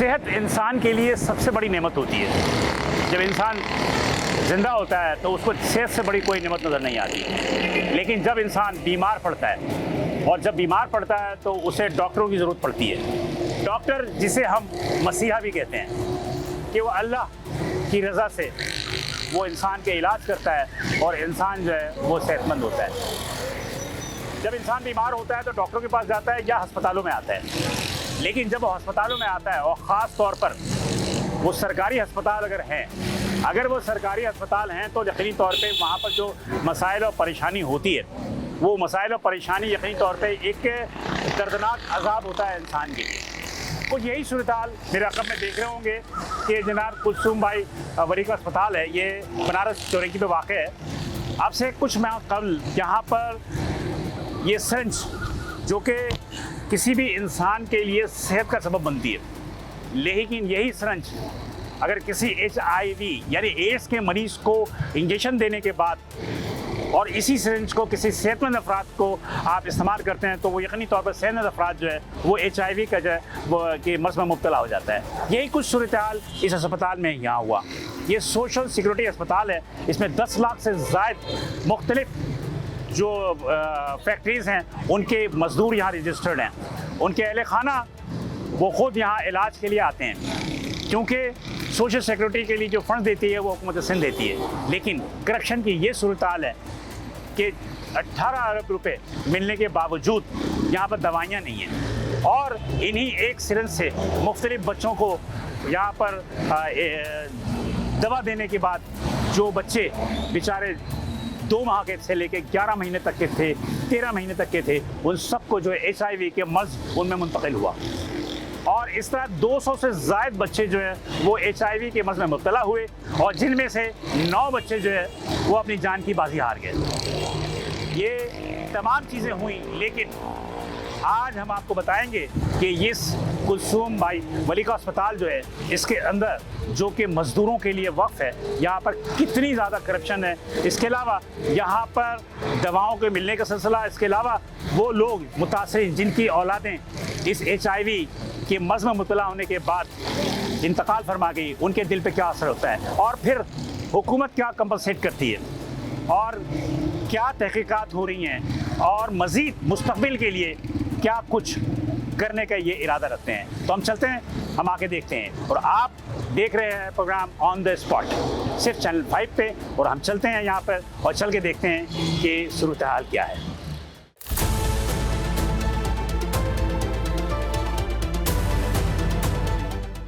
सेहत इंसान के लिए सबसे बड़ी नेमत होती है। जब इंसान ज़िंदा होता है तो उसको सेहत से बड़ी कोई नेमत नज़र नहीं आती, लेकिन जब इंसान बीमार पड़ता है और जब बीमार पड़ता है तो उसे डॉक्टरों की ज़रूरत पड़ती है। डॉक्टर, जिसे हम मसीहा भी कहते हैं, कि वो अल्लाह की रज़ा से वो इंसान के इलाज करता है और इंसान जो है वो सेहतमंद होता है। जब इंसान बीमार होता है तो डॉक्टरों के पास जाता है या अस्पतालों में आता है, लेकिन जब वो अस्पतालों में आता है और ख़ास तौर पर वो सरकारी अस्पताल अगर वो सरकारी अस्पताल हैं तो यकीनी तौर पे वहाँ पर जो मसाइल और परेशानी होती है, वो मसाइल और परेशानी यकीनी तौर पे एक दर्दनाक अज़ाब होता है इंसान के लिए। कुछ यही सूरत-ए-हाल मेरे रकम में देख रहे होंगे कि जनाब कुलसूम भाई वली का अस्पताल है, ये बनारस चौराहे पे वाक़ है। अब से कुछ माह कबल यहाँ पर ये सिरिंज, जो कि किसी भी इंसान के लिए सेहत का सबब बनती है, लेकिन यही सिरिंज अगर किसी HIV यानी एड्स के मरीज़ को इंजेक्शन देने के बाद और इसी सिरिंज को किसी सेहतमंद अफराद को आप इस्तेमाल करते हैं तो वो यकीनी तौर पर सेहतमंद अफराद जो है वो HIV का जो है वो के मर्ज़ में मुब्तला हो जाता है। यही कुछ सूरत-ए-हाल इस अस्पताल में यहाँ हुआ। ये सोशल सिक्योरिटी अस्पताल है, इसमें 10 लाख से ज़ायद मुख्तलिफ जो फैक्ट्रीज़ हैं उनके मज़दूर यहाँ रजिस्टर्ड हैं। उनके अहले खाना वो ख़ुद यहाँ इलाज के लिए आते हैं, क्योंकि सोशल सिक्योरिटी के लिए जो फ़ंड देती है वो हुकूमत सिंध देती है। लेकिन करप्शन की ये सूरत-ए-हाल है कि 18 अरब रुपए मिलने के बावजूद यहाँ पर दवाइयाँ नहीं हैं और इन्हीं एक सिरिंज से मुख्तलिफ बच्चों को यहाँ पर दवा देने के बाद जो बच्चे बेचारे 2 माह के से लेके 11 महीने तक के थे, 13 महीने तक के थे, उन सबको जो है HIV के मर्ज़ उनमें मुंतकिल हुआ और इस तरह 200 से ज़ायद बच्चे जो है वो HIV के मर्ज़ में मुब्तला हुए और जिनमें से 9 बच्चे जो है वो अपनी जान की बाजी हार गए। ये तमाम चीज़ें हुई, लेकिन आज हम आपको बताएंगे कि इस कुलसूम भाई वली का अस्पताल जो है, इसके अंदर जो कि मज़दूरों के लिए वक्फ है, यहाँ पर कितनी ज़्यादा करप्शन है। इसके अलावा यहाँ पर दवाओं के मिलने का सिलसिला, इसके अलावा वो लोग मुतासिर जिनकी औलादें इस HIV के मर्ज़ में मुब्तला होने के बाद इंतकाल फरमा गई, उनके दिल पे क्या असर होता है और फिर हुकूमत क्या कंपनसेट करती है और क्या तहकीकात हो रही हैं और मज़ीद मुस्तक़बिल के लिए क्या कुछ करने का ये इरादा रखते हैं। तो हम चलते हैं, हम आके देखते हैं और आप देख रहे हैं प्रोग्राम ऑन द स्पॉट सिर्फ चैनल 5 पे और हम चलते हैं यहाँ पर और चल के देखते हैं कि सूरत-ए-हाल क्या है।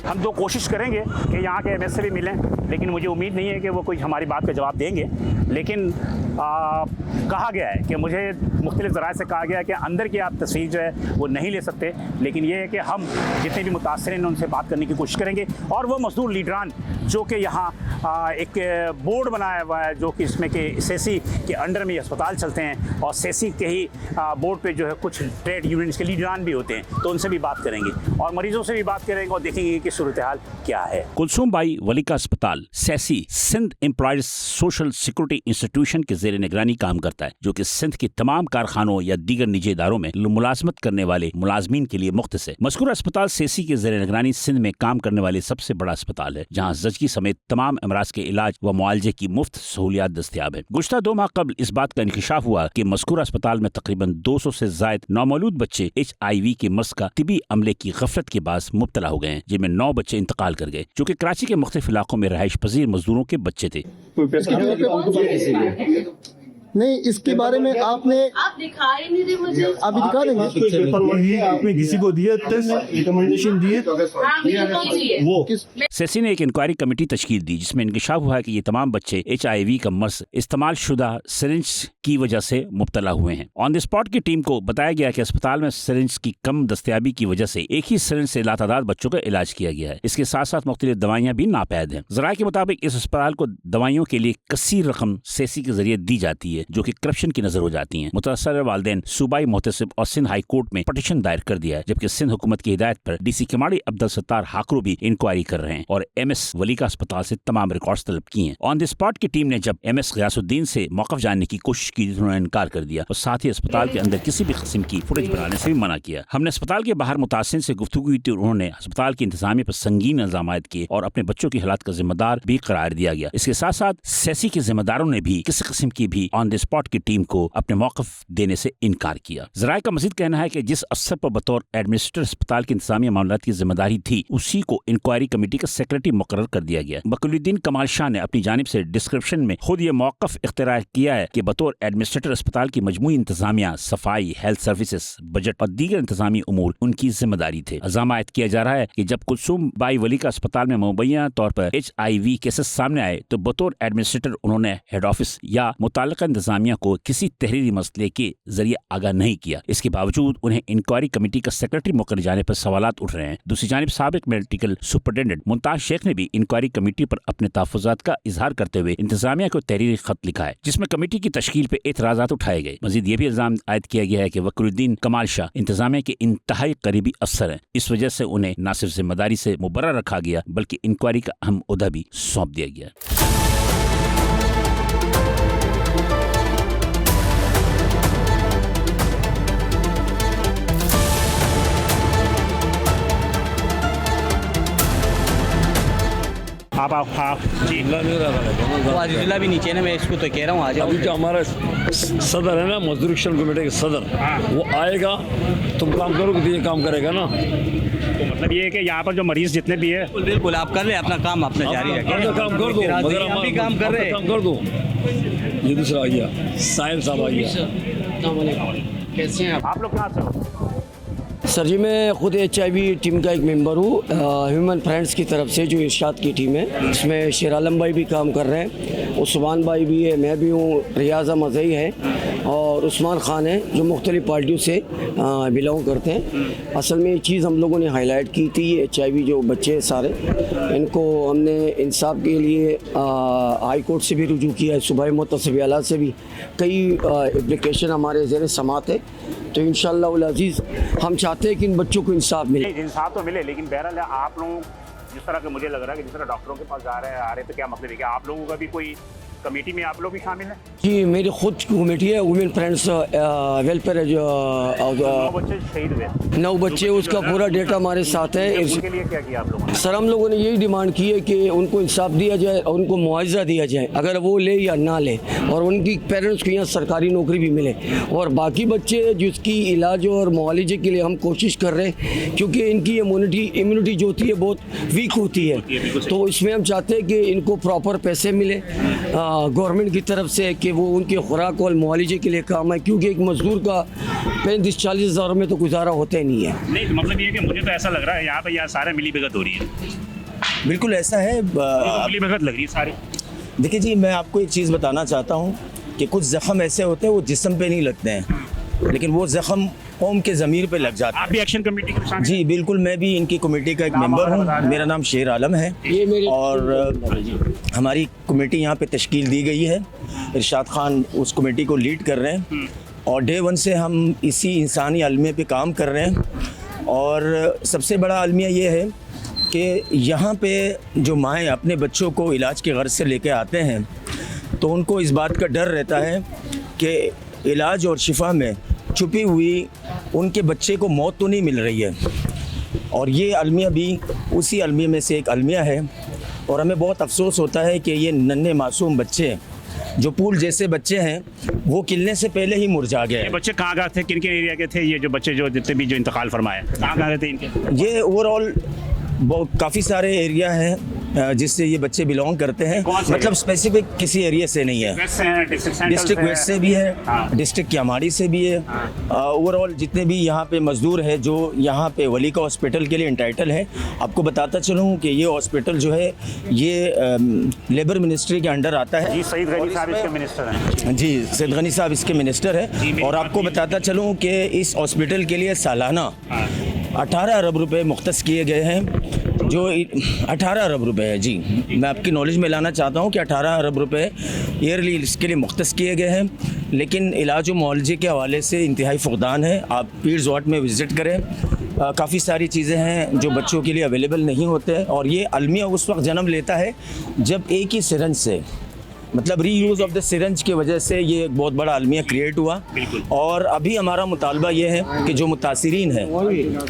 हम तो कोशिश करेंगे कि यहाँ के MS से भी मिलें, लेकिन मुझे उम्मीद नहीं है कि वो कोई हमारी बात का जवाब देंगे। लेकिन कहा गया है कि मुझे मुख्तलिफ ज़राए से कहा गया है कि अंदर की आप तस्वीर जो है वो नहीं ले सकते, लेकिन ये है कि हम जितने भी मुतासरीन हैं उनसे बात करने की कोशिश करेंगे और वो मज़दूर लीडरान जो कि यहाँ एक बोर्ड बनाया हुआ है जो कि इसमें कि सेसी के अंडर में ये अस्पताल चलते हैं और सेसी के ही बोर्ड पे जो है कुछ ट्रेड यूनियंस के लीडरान भी होते हैं, तो उनसे भी बात करेंगे और मरीजों से भी बात करेंगे और देखेंगे कि सूरत-ए-हाल क्या है। कुलसूम भाई वली का अस्पताल SESSI Sindh employees social security institution के ज़ेर निगरानी काम करता है, जो कि सिंध के तमाम कारखानों या दीगर निजी इदारों में मुलाजमत करने वाले मुलाजमीन के लिए मुख्तस है। मज़कूर अस्पताल सेसी के ज़ेर निगरानी सिंध में काम करने वाले सबसे बड़ा अस्पताल है, जहाँ ज़चगी समेत तमाम अमराज के इलाज व मुआलजे की मुफ्त सहूलियात दस्तियाब है। गुज़श्ता 2 माह कबल इस बात का इंकशाफ हुआ कि मज़कूर अस्पताल में तकरीबन 200 से ज़ायद नौमौलूद बच्चे HIV के मर्ज़ का तिबी अमले की गफलत के बाद मुब्तला हो गए हैं, जिनमें 9 बच्चे इंतकाल कर गए, जो कि कराची के मुख्तलिफ इलाकों में रहाइश पजीर मजदूरों के बच्चे थे। नहीं, इसके बारे में आपने आप दिखाई नहीं दे मुझे। अभी दिखा देंगे। पेपर वही आपने किसी को दिया टेस्ट रिकमेंडेशन दिए वो सेसी ने एक इंक्वायरी कमेटी तश्कील दी, जिसमें इंकशाफ हुआ है कि ये तमाम बच्चे HIV का मर्ज़ इस्तेमाल शुदा सिरिंज की वजह से मुब्तला हुए हैं। ऑन द स्पॉट की टीम को बताया गया कि अस्पताल में सिरिंज की कम दस्तयाबी की वजह से एक ही सिरिंज से लातादाद बच्चों का इलाज किया गया है। इसके साथ साथ मुख्तलिफ दवाइयाँ भी नापैद हैं। ज़राए के मुताबिक इस अस्पताल को दवाइयों के लिए कसीर रकम सेसी के जरिए दी जाती है, है जो कि करप्शन की नजर हो जाती हैं। मुतासर वालिदैन सूबाई मुहतसिब और सिंध हाई कोर्ट में पटिशन दायर कर दिया है, जबकि सिंध हुकूमत की हिदायत पर डीसी किमाड़ी अब्दुल सत्तार हाकरू भी इंक्वायरी कर रहे हैं और MS वलीका अस्पताल से तमाम रिकॉर्ड्स तलब किए हैं। ऑन द स्पॉट की टीम ने जब MS गयासुद्दीन से मौक़िफ़ जानने की कोशिश की, उन्होंने इनकार कर दिया और साथ ही अस्पताल के अंदर किसी भी किस्म की फुटेज बनाने से भी मना किया। हमने अस्पताल के बाहर मुतासिन से गुफ्तगू की थी, उन्होंने अस्पताल की इंतजामिया पर संगीन इल्जाम किए और अपने बच्चों की हालात का जिम्मेदार भी करार दिया गया। इसके साथ साथ सेसी के जिम्मेदारों ने भी किसी किस्म की भी ऑन द स्पॉट की टीम को अपने मौक़िफ़ देने से इनकार किया। ज़राए का मज़ीद कहना है कि जिस अफसर पर बतौर एडमिनिस्ट्रेटर अस्पताल की इंतजामिया मामलात की जिम्मेदारी थी, उसी को इंक्वायरी कमेटी का सेक्रेटरी मुकर्रर कर दिया गया। बकरुद्दीन कमाल शाह ने अपनी जानिब से डिस्क्रिप्शन में खुद ये मौक़िफ़ इख्तियार किया है कि बतौर एडमिनिस्ट्रेटर अस्पताल की मजमूई इंतजामिया, सफाई, हेल्थ सर्विसेज, बजट और दीगर इंतजामी उमूर उनकी जिम्मेदारी थे। इल्जाम आयद किया जा रहा है कि जब कुलसूम बाई वलीका अस्पताल में मुबैना तौर पर HIV केसेस सामने आए तो बतौर एडमिनिस्ट्रेटर उन्होंने हेड ऑफिस या मुताल्लिका इंतजामिया को किसी तहरीरी मसले के जरिए आगाह नहीं किया। इसके बावजूद उन्हें इंक्वायरी कमेटी का सेक्रेटरी मुकर्रर जाने पर सवालात उठ रहे हैं। दूसरी जानिब साबिक मेडिकल सुपरिटेंडेंट मुमताज शेख ने भी इंक्वायरी कमेटी पर अपने तहफ़्फ़ुज़ात का इजहार करते हुए इंतजामिया को तहरीरी खत लिखा है, जिसमें कमेटी की तश्कील पर एतराज़ात उठाए गए। मजीद ये भी इल्जाम आयद किया गया है कि बकरुद्दीन कमाल शाह इंतजामिया के इंतहाई करीबी अफसर हैं। इस वजह से उन्हें न सिर्फ जिम्मेदारी से मुबर्रर रखा गया बल्कि इंक्वायरी का अहम ओहदा भी सौंप दिया गया। आप जी वो आदिजुल्ला भी नीचे ना, मैं इसको तो कह रहा हूँ आ जाओ। अभी जो हमारा सदर है ना, मजदूर एक्शन कमेटी के सदर, वो आएगा, तुम काम करोगे तो ये काम करेगा ना। तो मतलब ये है कि यहाँ पर जो मरीज जितने भी है, बिल्कुल आप कर ले अपना काम, अपना जारी रखें। काम कर दो, मगर हम भी काम कर रहे हैं। काम कर दो। ये दूसरा आ गया, साहिल साहब आ गया। कैसे हैं आप लोग कहाँ से हो? सर जी, मैं ख़ुद HIV टीम का एक मेंबर हूँ, ह्यूमन फ्रेंड्स की तरफ से, जो इरशाद की टीम है। इसमें शेर आलम भाई भी काम कर रहे हैं, उस्मान भाई भी है, मैं भी हूँ, रियाज़ मज़ई है और उस्मान ख़ान है, जो मुख्तलिफ़ पार्टियों से बिलोंग करते हैं। असल में ये चीज़ हम लोगों ने हाईलाइट की थी, HIV जो बच्चे सारे, इनको हमने इंसाफ के लिए हाई कोर्ट से भी रुजू किया है, सूबाई मुहतसिब आला से भी कई एप्लीकेशन हमारे ज़ेर समात है। तो इंशाअल्लाह अज़ीज़ हम चाहते हैं कि इन बच्चों को इंसाफ मिले। इंसाफ तो मिले, लेकिन बहरहाल आप लोग जिस तरह का मुझे लग रहा है कि जिस तरह डॉक्टरों के पास जा रहे हैं आ रहे, तो क्या मतलब है कि आप लोगों का भी कोई कमेटी में आप लोग भी शामिल हैं? जी, मेरी खुद की कमेटी है, वुमेन फ्रेंड्स वेलफेयर है, जो 9 बच्चे शहीद हुए, 9 बच्चे, उसका पूरा डेटा हमारे साथ है। उसके लिए क्या किया आप लोगों ने? सर, हम लोगों ने यही डिमांड की है कि उनको इंसाफ दिया जाए और उनको मुआवजा दिया जाए, अगर वो ले या ना ले, और उनकी पेरेंट्स को यहाँ सरकारी नौकरी भी मिले। और बाकी बच्चे जिसकी इलाज और मुआवजे के लिए हम कोशिश कर रहे हैं, क्योंकि इनकी इम्यूनिटी जो होती है बहुत वीक होती है, तो इसमें हम चाहते हैं कि इनको प्रॉपर पैसे मिले गवर्नमेंट की तरफ से, कि वो उनके खुराक और मुआवजे के लिए काम है, क्योंकि एक मजदूर का 35-40 हज़ार में तो गुजारा होता ही नहीं है। नहीं, तो मतलब ये कि मुझे तो ऐसा लग रहा है यहाँ पे यार सारा मिली भगत हो रही है। बिल्कुल ऐसा है, मिली भगत लग रही है सारी। देखिए जी, मैं आपको एक चीज़ बताना चाहता हूँ कि कुछ ज़ख्म ऐसे होते हैं वो जिस्म पे नहीं लगते हैं, लेकिन वो ज़ख्म कौम के ज़मीर पे लग जाता है। आप भी एक्शन कमेटी के शामिल? जी बिल्कुल, मैं भी इनकी कमेटी का एक मेंबर हूँ। मेरा नाम शेर आलम है और हमारी कमेटी यहाँ पे तश्कील दी गई है। इरशाद खान उस कमेटी को लीड कर रहे हैं और डे 1 से हम इसी इंसानी अलमिया पे काम कर रहे हैं। और सबसे बड़ा अलमिया ये है कि यहाँ पे जो माएँ अपने बच्चों को इलाज के गर्ज से लेके आते हैं, तो उनको इस बात का डर रहता है कि इलाज और शिफा में छुपी हुई उनके बच्चे को मौत तो नहीं मिल रही है। और ये अलमिया भी उसी अलमिया में से एक अलमिया है। और हमें बहुत अफसोस होता है कि ये नन्हे मासूम बच्चे, जो फूल जैसे बच्चे हैं, वो खिलने से पहले ही मुरझा गए। ये बच्चे कहाँ गए थे, किन किन एरिया के थे? ये जो बच्चे जो जितने भी जो इंतकाल फरमाए, कहाँ गए थे इनके? ये ओवरऑल काफ़ी सारे एरिया हैं जिससे ये बच्चे बिलोंग करते हैं, मतलब स्पेसिफिक किसी एरिया से नहीं है। डिस्ट्रिक्ट वेस्ट से भी है, डिस्ट्रिक्ट कियामाड़ी से भी है। ओवरऑल जितने भी यहाँ पे मजदूर है जो यहाँ पे वलीका हॉस्पिटल के लिए इंटाइटल है। आपको बताता चलूँ कि ये हॉस्पिटल जो है ये लेबर मिनिस्ट्री के अंडर आता है। जी, सईद गनी साहब इसके मिनिस्टर हैं। जी, सईद गनी साहब इसके मिनिस्टर है। और आपको बताता चलूँ कि इस हॉस्पिटल के लिए सालाना 18 अरब रुपए मुख्तस किए गए हैं, जो 18 अरब रुपए है जी। मैं आपकी नॉलेज में लाना चाहता हूँ कि 18 अरब रुपए ईयरली इसके लिए मुख्तस किए गए हैं, लेकिन इलाज व मुआलजे के हवाले से इंतहाई फुकदान है। आप पीर्स वार्ड में विज़िट करें, काफ़ी सारी चीज़ें हैं जो बच्चों के लिए अवेलेबल नहीं होते हैं, और ये अलमिया उस वक्त जन्म लेता है जब एक ही सिरंज से, मतलब रीयूज़ ऑफ द सिरंज की वजह से ये एक बहुत बड़ा अलमिया क्रिएट हुआ। और अभी हमारा मुतालबा ये है कि जो मुतासिरीन हैं,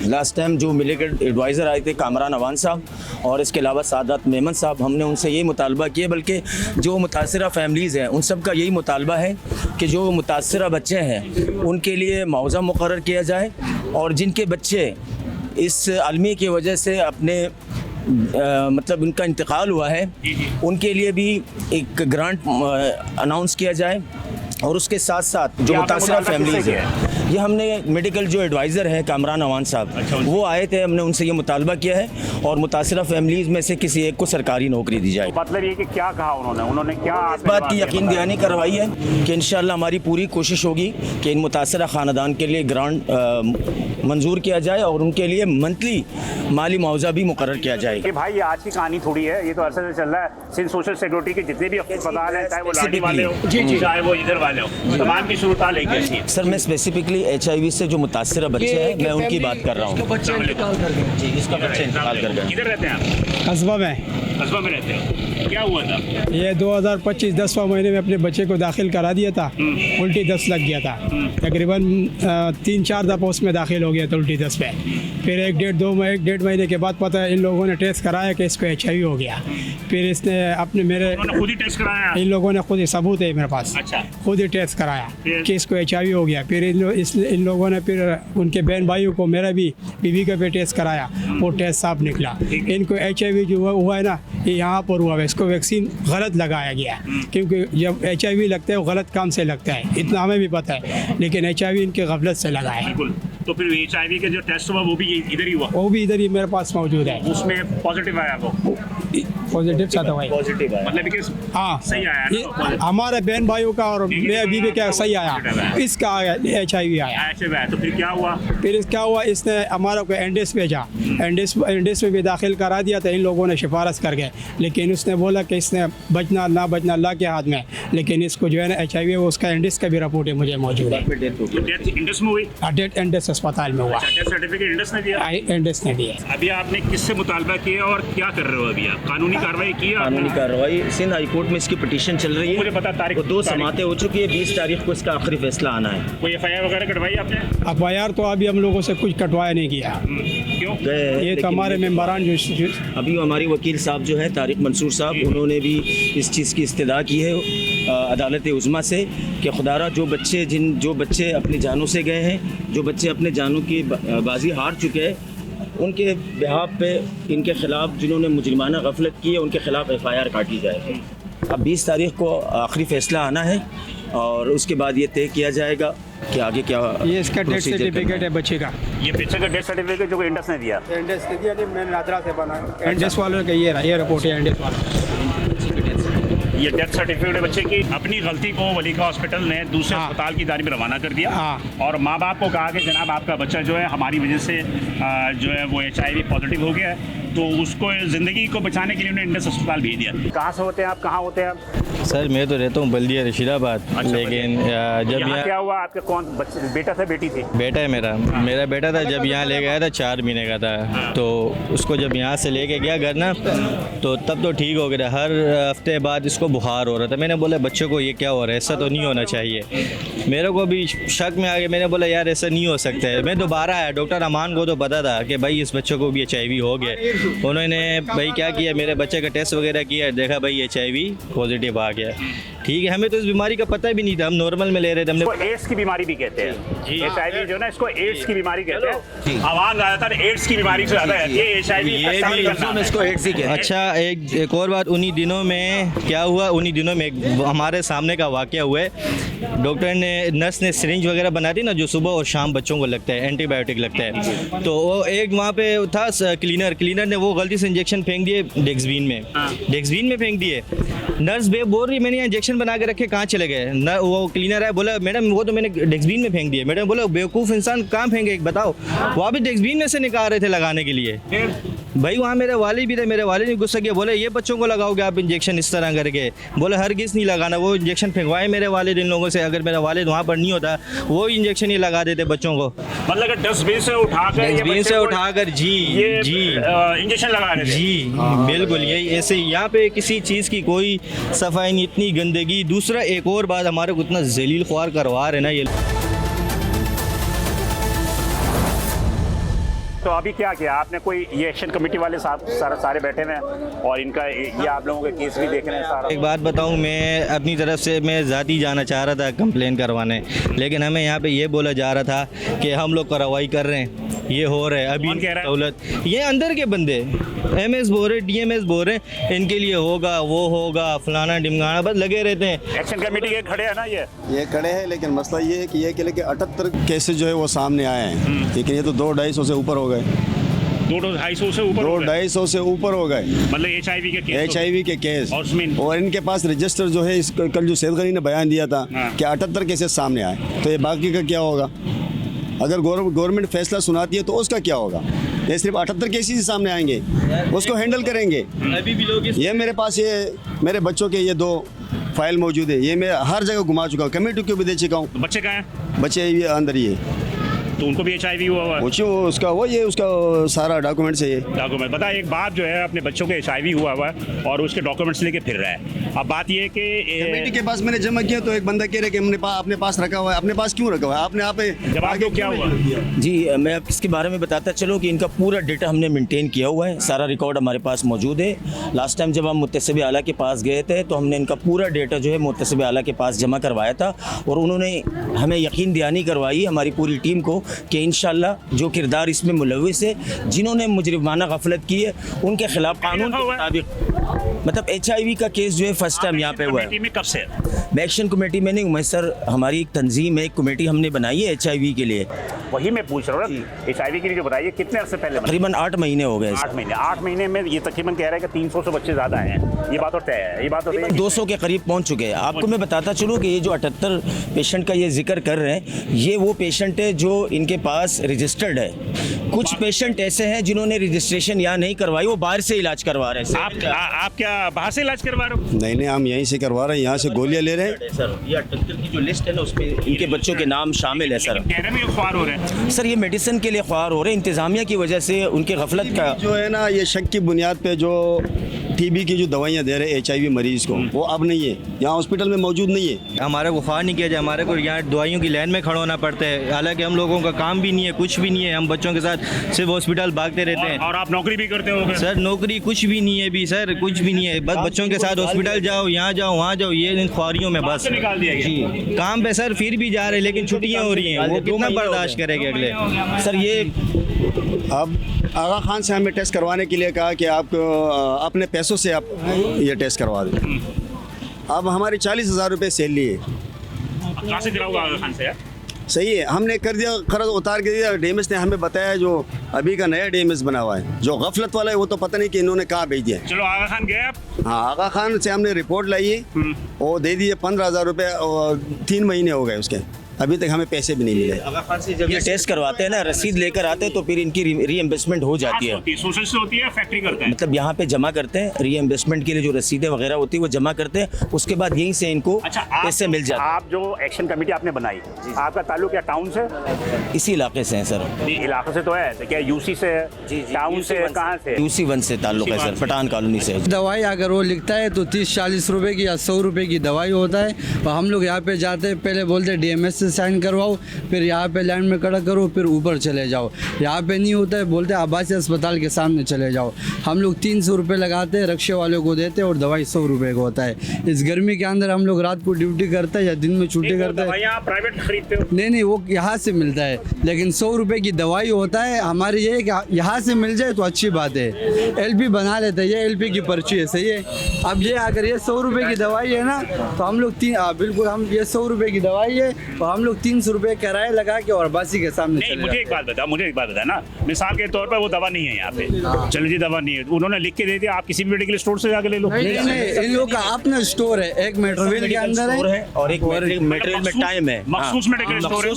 लास्ट टाइम जो मेडिकल एडवाइज़र आए थे कामरान अवान साहब, और इसके अलावा सादात मेमन साहब, हमने उनसे यही मुतालबा किया, बल्कि जो मुतासरा फैमिलीज़ हैं उन सब का यही मुतालबा है कि जो मुतासरा बच्चे हैं उनके लिए मुआवजा मुकर्रर किया जाए, और जिनके बच्चे इस अलमी की वजह से अपने मतलब उनका इंतकाल हुआ है, उनके लिए भी एक ग्रांट अनाउंस किया जाए। और उसके साथ साथ जो मुतासरा फैमिलीज़ है, ये हमने मेडिकल जो एडवाइज़र है कामरान अवान साहब, वो आए थे, हमने उनसे ये मुतालबा किया है और मुतासरा फैमिलीज़ में से किसी एक को सरकारी नौकरी दी जाए। मतलब ये कि क्या कहा उन्होंने क्या इस बात की यकीन दहानी करवाई है कि इंशाअल्लाह हमारी पूरी कोशिश होगी कि इन मुतासरा ख़ानदान के लिए ग्रांट मंजूर किया जाए और उनके लिए मंथली माली मुआवजा भी मुकर्रर किया जाए। कि भाई ये आज की कहानी थोड़ी है, ये तो अरसे से चल रहा है। सिंध सोशल सिक्योरिटी के जितने भी अस्पताल हैं, चाहे वो लाडी वाले हो, चाहे वो इधर वाले हो, तमाम की सूरत हाल एक जैसी है। सर मैं स्पेसिफिकली HIV से जो मुतासरा बच्चे हैं मैं उनकी बात कर रहा हूँ। किधर रहते हैं आप? कस्बा में। कस्बा में रहते हो, क्या हुआ था? ये 2025 10वां महीने में अपने बच्चे को दाखिल करा दिया था, उल्टी दस्त लग गया था। तकरीबन 3-4 दफ़ा उसमें दाखिल हो गया था उल्टी दस्त पे। फिर 1-1.5 महीने के बाद पता है इन लोगों ने टेस्ट कराया कि इसको HIV हो गया। फिर इसने अपने मेरे खुद ही टेस्ट कराया? इन लोगों ने खुद ही, सबूत है मेरे पास। अच्छा। खुद ही टेस्ट कराया कि इसको HIV हो गया। फिर इन लोगों ने फिर उनके बहन भाइयों को, मेरा भी बीवी का भी टेस्ट कराया, वो टेस्ट साफ निकला। इनको HIV जो हुआ है ना, ये यहाँ पर हुआ है, इसको वैक्सीन गलत लगाया गया, क्योंकि जब HIV लगता है वो गलत काम से लगता है, इतना हमें भी पता है, लेकिन HIV इनके गफलत से लगा है। तो फिर HIV का जो टेस्ट हुआ वो भी इधर ही हुआ? वो भी इधर ही मेरे पास मौजूद है। उसमें पॉजिटिव आया? वो पॉजिटिव था भाई, पॉजिटिव आया, मतलब कि हाँ सही आया। हमारे बहन भाइयों का और मेरे बीवी का सही आया, इसका आया HIV आया। तो फिर क्या हुआ? फिर क्या हुआ, इसने हमारा को एंडेस भेजा, एंडेस में भी दाखिल करा दिया था, इन लोगों ने सिफारिश कर गए, लेकिन उसने बोला कि इसने बचना ना बचना अल्लाह के हाथ में, लेकिन इसको जो है ना HIV वो उसका एंडेस का भी रिपोर्ट है मुझे मौजूद है। डेथ इंडेस में हुई? डेथ एंडेस अस्पताल में हुआ। डेथ सर्टिफिकेट इंडेस ने दिया? एंडेस ने दिया। अभी आपने किससे मुतालबा किया और क्या कर रहे हो अभी आप? कानूनी कार्रवाई की? कानूनी कार्रवाई सिंध हाई कोर्ट में इसकी पिटीशन चल रही है, मुझे पता तारीख 2 समातें हो चुकी है, 20 तारीख को इसका आखिरी फैसला आना है। कोई FIR वगैरह कटवाई आपने? FIR तो अभी हम लोगों से कुछ कटवाया नहीं किया। क्यों? ये तो हमारे मेम्बरान जो अभी हमारी वकील साहब जो है तारिक मंसूर साहब, उन्होंने भी इस चीज़ की इस्तदा की है अदालत उज़्मा से कि खुदारा जो बच्चे अपनी जानों से गए हैं, जो बच्चे अपने जानों की बाजी हार चुके हैं, उनके बिहाफ पे इनके ख़िलाफ़ जिन्होंने मुजरिमाना गफलत की है उनके ख़िलाफ़ FIR काटी जाए। अब 20 तारीख को आखिरी फ़ैसला आना है और उसके बाद ये तय किया जाएगा कि आगे क्या। ये इसका डेथ सर्टिफिकेट है बच्चे का, ये बच्चे का डेथ सर्टिफिकेट जो इंडेस ने दिया? एंडेस ने दिया, मैंने नादरा से बनाया। एंडेस वालों का ये रिपोर्ट है, एंडेस वाला ये डेथ सर्टिफिकेट बच्चे की अपनी गलती को वलीका हॉस्पिटल ने दूसरे अस्पताल की जानिब रवाना कर दिया और माँ बाप को कहा कि जनाब आपका बच्चा जो है हमारी वजह से जो है वो HIV पॉजिटिव हो गया है, तो उसको ज़िंदगी को बचाने के लिए उन्हें इंडेस अस्पताल भेज दिया। कहाँ से होते हैं आप? कहाँ होते हैं आप? सर मैं तो रहता हूँ बल्दिया रशीदाबाद। अच्छा, लेकिन जब यहाँ क्या हुआ आपके? कौन बेटा था बेटी थी? बेटा है मेरा बेटा था। जब यहाँ ले गया था 4 महीने का था, तो उसको जब यहाँ से लेके गया घर ना, तो तब तो ठीक हो गया। हर हफ्ते बाद इसको बुखार हो रहा था। मैंने बोला बच्चों को ये क्या हो रहा है, ऐसा तो नहीं होना चाहिए। मेरे को भी शक में आ गया, मैंने बोला यार ऐसा नहीं हो सकता है। मैं दोबारा आया, डॉक्टर अमान को तो पता था कि भाई इस बच्चे को भी HIV हो गया। उन्होंने भाई क्या किया, मेरे बच्चे का टेस्ट वगैरह किया, देखा भाई HIV पॉजिटिव आ गया। ठीक है, हमें तो इस बीमारी का पता भी नहीं था, हम नॉर्मल में ले रहे थे। हमने एड्स की बीमारी भी कहते हैं, HIV जो ना इसको एड्स की बीमारी कहते हैं। आवाज ज़्यादातर एड्स की बीमारी से ज़्यादा है, ये HIV इसको एड्स ही कहते हैं। अच्छा, एक और बात, उन्हीं दिनों में क्या हुआ, उन्हीं दिनों में हमारे सामने का वाकया हुआ है। डॉक्टर ने, नर्स ने सिरिंज वगैरह बना दी ना, जो सुबह और शाम बच्चों को लगता है, एंटीबायोटिक लगता है। तो वो एक वहाँ पे था क्लीनर ने वो गलती से इंजेक्शन फेंक दिए डेक्सवीन में फेंक दिए। नर्स बोल रही मैंने इंजेक्शन इंजेक्शन बना के रखे, कहाँ चले गए ना? वो क्लीनर है, बोला मैडम वो तो मैंने डस्टबिन में फेंक दिए। मैडम बोला बेवकूफ़ इंसान कहाँ फेंके बताओ, वहाँ भी डस्टबिन में से निकाल रहे थे लगाने के लिए। भाई वहाँ मेरे वाले भी थे, मेरे वाले ने गुस्सा किया, बोले ये बच्चों को लगाओगे आप इंजेक्शन इस तरह करके? बोले हरगिज़ नहीं लगाना। वो इंजेक्शन फेंकवाए मेरे वालिद इन लोगों से, अगर मेरा वालिद वहाँ पर नहीं होता वो इंजेक्शन ही लगा देते बच्चों को। मतलब डस्टबिन से उठाकर जी इंजेक्शन लगा रहे थे। जी बिल्कुल यही ऐसे। यहाँ पे किसी चीज़ की कोई सफाई नहीं, इतनी गंदगी। दूसरा एक और बात, हमारे को इतना जलील ख्वार करवा रहे ना ये। तो अभी क्या किया आपने? कोई ये एक्शन कमेटी वाले साहब सारे बैठे हुए हैं और इनका ये आप लोगों के केस भी देख रहे हैं सारा। एक बात बताऊं, मैं अपनी तरफ से मैं ज़ाती जाना चाह रहा था कंप्लेन करवाने, लेकिन हमें यहाँ पे ये बोला जा रहा था कि हम लोग कार्रवाई कर रहे हैं, ये हो रहा है। अभी सहूलत ये अंदर के बंदे MS बोल रहे, DMS बोल रहे, इनके लिए होगा वो होगा फलाना ढिमकाना, बस लगे रहते हैं। एक्शन कमेटी के खड़े हैं ना ये खड़े हैं, लेकिन मसला ये है कि ये कि 78 केसेस जो है वो सामने आए हैं, लेकिन ये तो 200-250 से ऊपर हो गए। 200-250 से ऊपर 200-250 से ऊपर हो गए, मतलब HIV के केस। और इनके पास रजिस्टर जो है, कल जो सैयद गनी ने बयान दिया था कि 78 केसेस सामने आए, तो ये बाकी का क्या होगा? अगर गवर्नमेंट फैसला सुनाती है तो उसका क्या होगा? ये सिर्फ 78 केसेस ही सामने आएंगे, उसको हैंडल करेंगे। अभी भी लोग ये मेरे पास ये मेरे बच्चों के ये 2 फाइल मौजूद है, ये मैं हर जगह घुमा चुका हूँ, कमेटी को भी दे चुका हूँ। बच्चे कहाँ हैं? बच्चे ये अंदर ही है। तो उनको भी HIV हुआ हुआ है? उसका सारा डॉक्यूमेंट्स है ये। डॉक्यूमेंट बता, एक बाप जो है अपने बच्चों के HIV हुआ हुआ है और उसके डॉक्यूमेंट्स लेके फिर रहा है। अब बात ये है कि कमेटी के पास मैंने जमा किया, तो एक बंदा कह रहा है कि हमने अपने पास रखा हुआ है। अपने पास क्यों रखा हुआ है? आपने आप जवाब दो, क्या हुआ? जी मैं इसके बारे में बताता चलूँ कि इनका पूरा डेटा हमने मेंटेन किया हुआ है, सारा रिकॉर्ड हमारे पास मौजूद है। लास्ट टाइम जब हम मुत्तसिब आला के पास गए थे तो हमने इनका पूरा डेटा जो है मुत्तसिब आला के पास जमा करवाया था, और उन्होंने हमें यकीन दहानी करवाई हमारी पूरी टीम को कि इंशाल्लाह जो किरदार इसमें मुलविस है, जिन्होंने मुजरिमाना गफलत की है, उनके खिलाफ कानून के मुताबिक। मतलब HIV का केस जो है फर्स्ट टाइम यहाँ पे हुआ है। में कब से? मैं एक्शन कमेटी में नहीं हूँ मैं सर, हमारी एक तंजीम है, एक कमेटी हमने बनाई है HIV के लिए। वही मैं पूछ रहा हूँ, HIV के लिए जो बताइए कितने अर्से पहले? तकरीबन 8 महीने हो गए। 8 महीने में ये तकरीबन कह रहा है कि 300 से बच्चे ज़्यादा हैं। ये बात और तय है, ये बात और 200 के करीब पहुँच चुके हैं। आपको मैं बताता चलूँ कि ये जो 78 पेशेंट का ये जिक्र कर रहे हैं, ये वो पेशेंट है जो इनके पास रजिस्टर्ड है। कुछ पेशेंट ऐसे हैं जिन्होंने रजिस्ट्रेशन यहाँ नहीं करवाई, वो बाहर से इलाज करवा रहे हैं। आप क्या बाहर से इलाज करवा रहे हो? नहीं, हम यहीं से करवा रहे हैं, यहाँ से गोलियाँ ले रहे हैं सर। ये 78 की जो लिस्ट है ना, उसमें इनके बच्चों के नाम शामिल है सर। ख्वार हो रहे हैं सर, ये मेडिसिन के लिए ख्वार हो रहे हैं, इंतजामिया की वजह से उनके गफलत का जो है ना, ये शक की बुनियाद पे जो TB की जो दवाइयाँ दे रहे हैं HIV मरीज को, वो अब नहीं है, यहाँ हॉस्पिटल में मौजूद नहीं है। हमारे को ख्वार नहीं किया जाए, हमारे को यहाँ दवाइयों की लाइन में खड़ा होना पड़ता है, हालांकि हम लोगों का काम भी नहीं है, कुछ भी नहीं है, हम बच्चों के साथ सिर्फ हॉस्पिटल भागते रहते हैं। और आप नौकरी भी करते हो? सर नौकरी कुछ भी नहीं है भी सर, कुछ भी नहीं है, बस बच्चों के साथ हॉस्पिटल जाओ, यहाँ जाओ वहाँ जाओ, ये इन ख्वारियों में बस निकाल दिया गया। जी काम पे सर फिर भी जा रहे हैं, लेकिन छुट्टियाँ हो रही हैं, वो कितना बर्दाश्त करेंगे अगले? सर ये अब आगा खान से हमें टेस्ट करवाने के लिए कहा कि आप अपने पैसों से आप ये टेस्ट करवा दें। अब हमारी 40,000 रुपये सैलरी है। कहाँ से दिलाऊंगा आगा खान से? सही है, हमने कर दिया, कर्ज उतार के दिया। DMS ने हमें बताया जो अभी का नया DMS बना हुआ है, जो गफलत वाला है, वो तो पता नहीं कि इन्होंने कहाँ भेज दिया। चलो आगा खान गए आप? हाँ, आगा खान से हमने रिपोर्ट लाई है, वो दे दिए 15,000 रुपये, और 3 महीने हो गए उसके, अभी तक हमें पैसे भी नहीं मिले। आगा खान से जब ये टेस्ट करवाते हैं ना, रसीद लेकर आते हैं, तो फिर इनकी रीइंवेस्टमेंट हो जाती है। सोशल से होती है, फैक्ट्री करते हैं, मतलब यहाँ पे जमा करते हैं, रीइंवेस्टमेंट के लिए जो रसीदें वगैरह होती है वो जमा करते हैं, उसके बाद यहीं से इनको पैसे मिल जाते हैं। आप जो एक्शन कमेटी आपने बनाई, आपका ताल्लुक क्या टाउन से? इसी इलाके से है सर। इलाके से तो है, तो क्या UC से है? टाउन से है? कहाँ से? UC 1 से ताल्लुक है सर, पठान कॉलोनी से। दवाई अगर वो लिखता है तो 30-40 रुपए की या 100 रुपए की दवाई होता है, और हम लोग यहाँ पे जाते हैं, पहले बोलते DMS से साइन करवाओ, फिर यहाँ पे लाइन में खड़ा करो, फिर ऊपर चले जाओ। यहाँ पे नहीं होता है, बोलते आबासी अस्पताल के सामने चले जाओ। हम लोग 300 रुपये लगाते हैं, रिक्शे वालों को देते हैं, और दवाई 100 रुपये का होता है। इस गर्मी के अंदर हम लोग रात को ड्यूटी करते हैं या दिन में छुट्टी करते हैं। प्राइवेट खरीदते हो? नहीं, वो यहाँ से मिलता है, लेकिन 100 रुपये की दवाई होता है। हमारी ये कि यहाँ से मिल जाए तो अच्छी बात है, LP बना लेते हैं, ये LP की पर्ची है, सही है। अब ये अगर ये 100 रुपये की दवाई है ना, तो हम लोग बिल्कुल हम ये 100 रुपये की दवाई है, तो हम लोग 300 रुपये किराया लगा के और बासी के सामने नहीं, चले मुझे एक बात बता ना, मिसाल के तौर पर वो दवा नहीं है यहाँ पे, चलो जी दवा नहीं है, उन्होंने लिख के दे दिया, आप किसी भी मेडिकल स्टोर से जाके ले लो। नहीं, इन लोगों का अपना स्टोर है, एक मेट्रोवेल के अंदर है और एक मेटेरियल में टाइम है। मखसूस मेडिकल स्टोर है,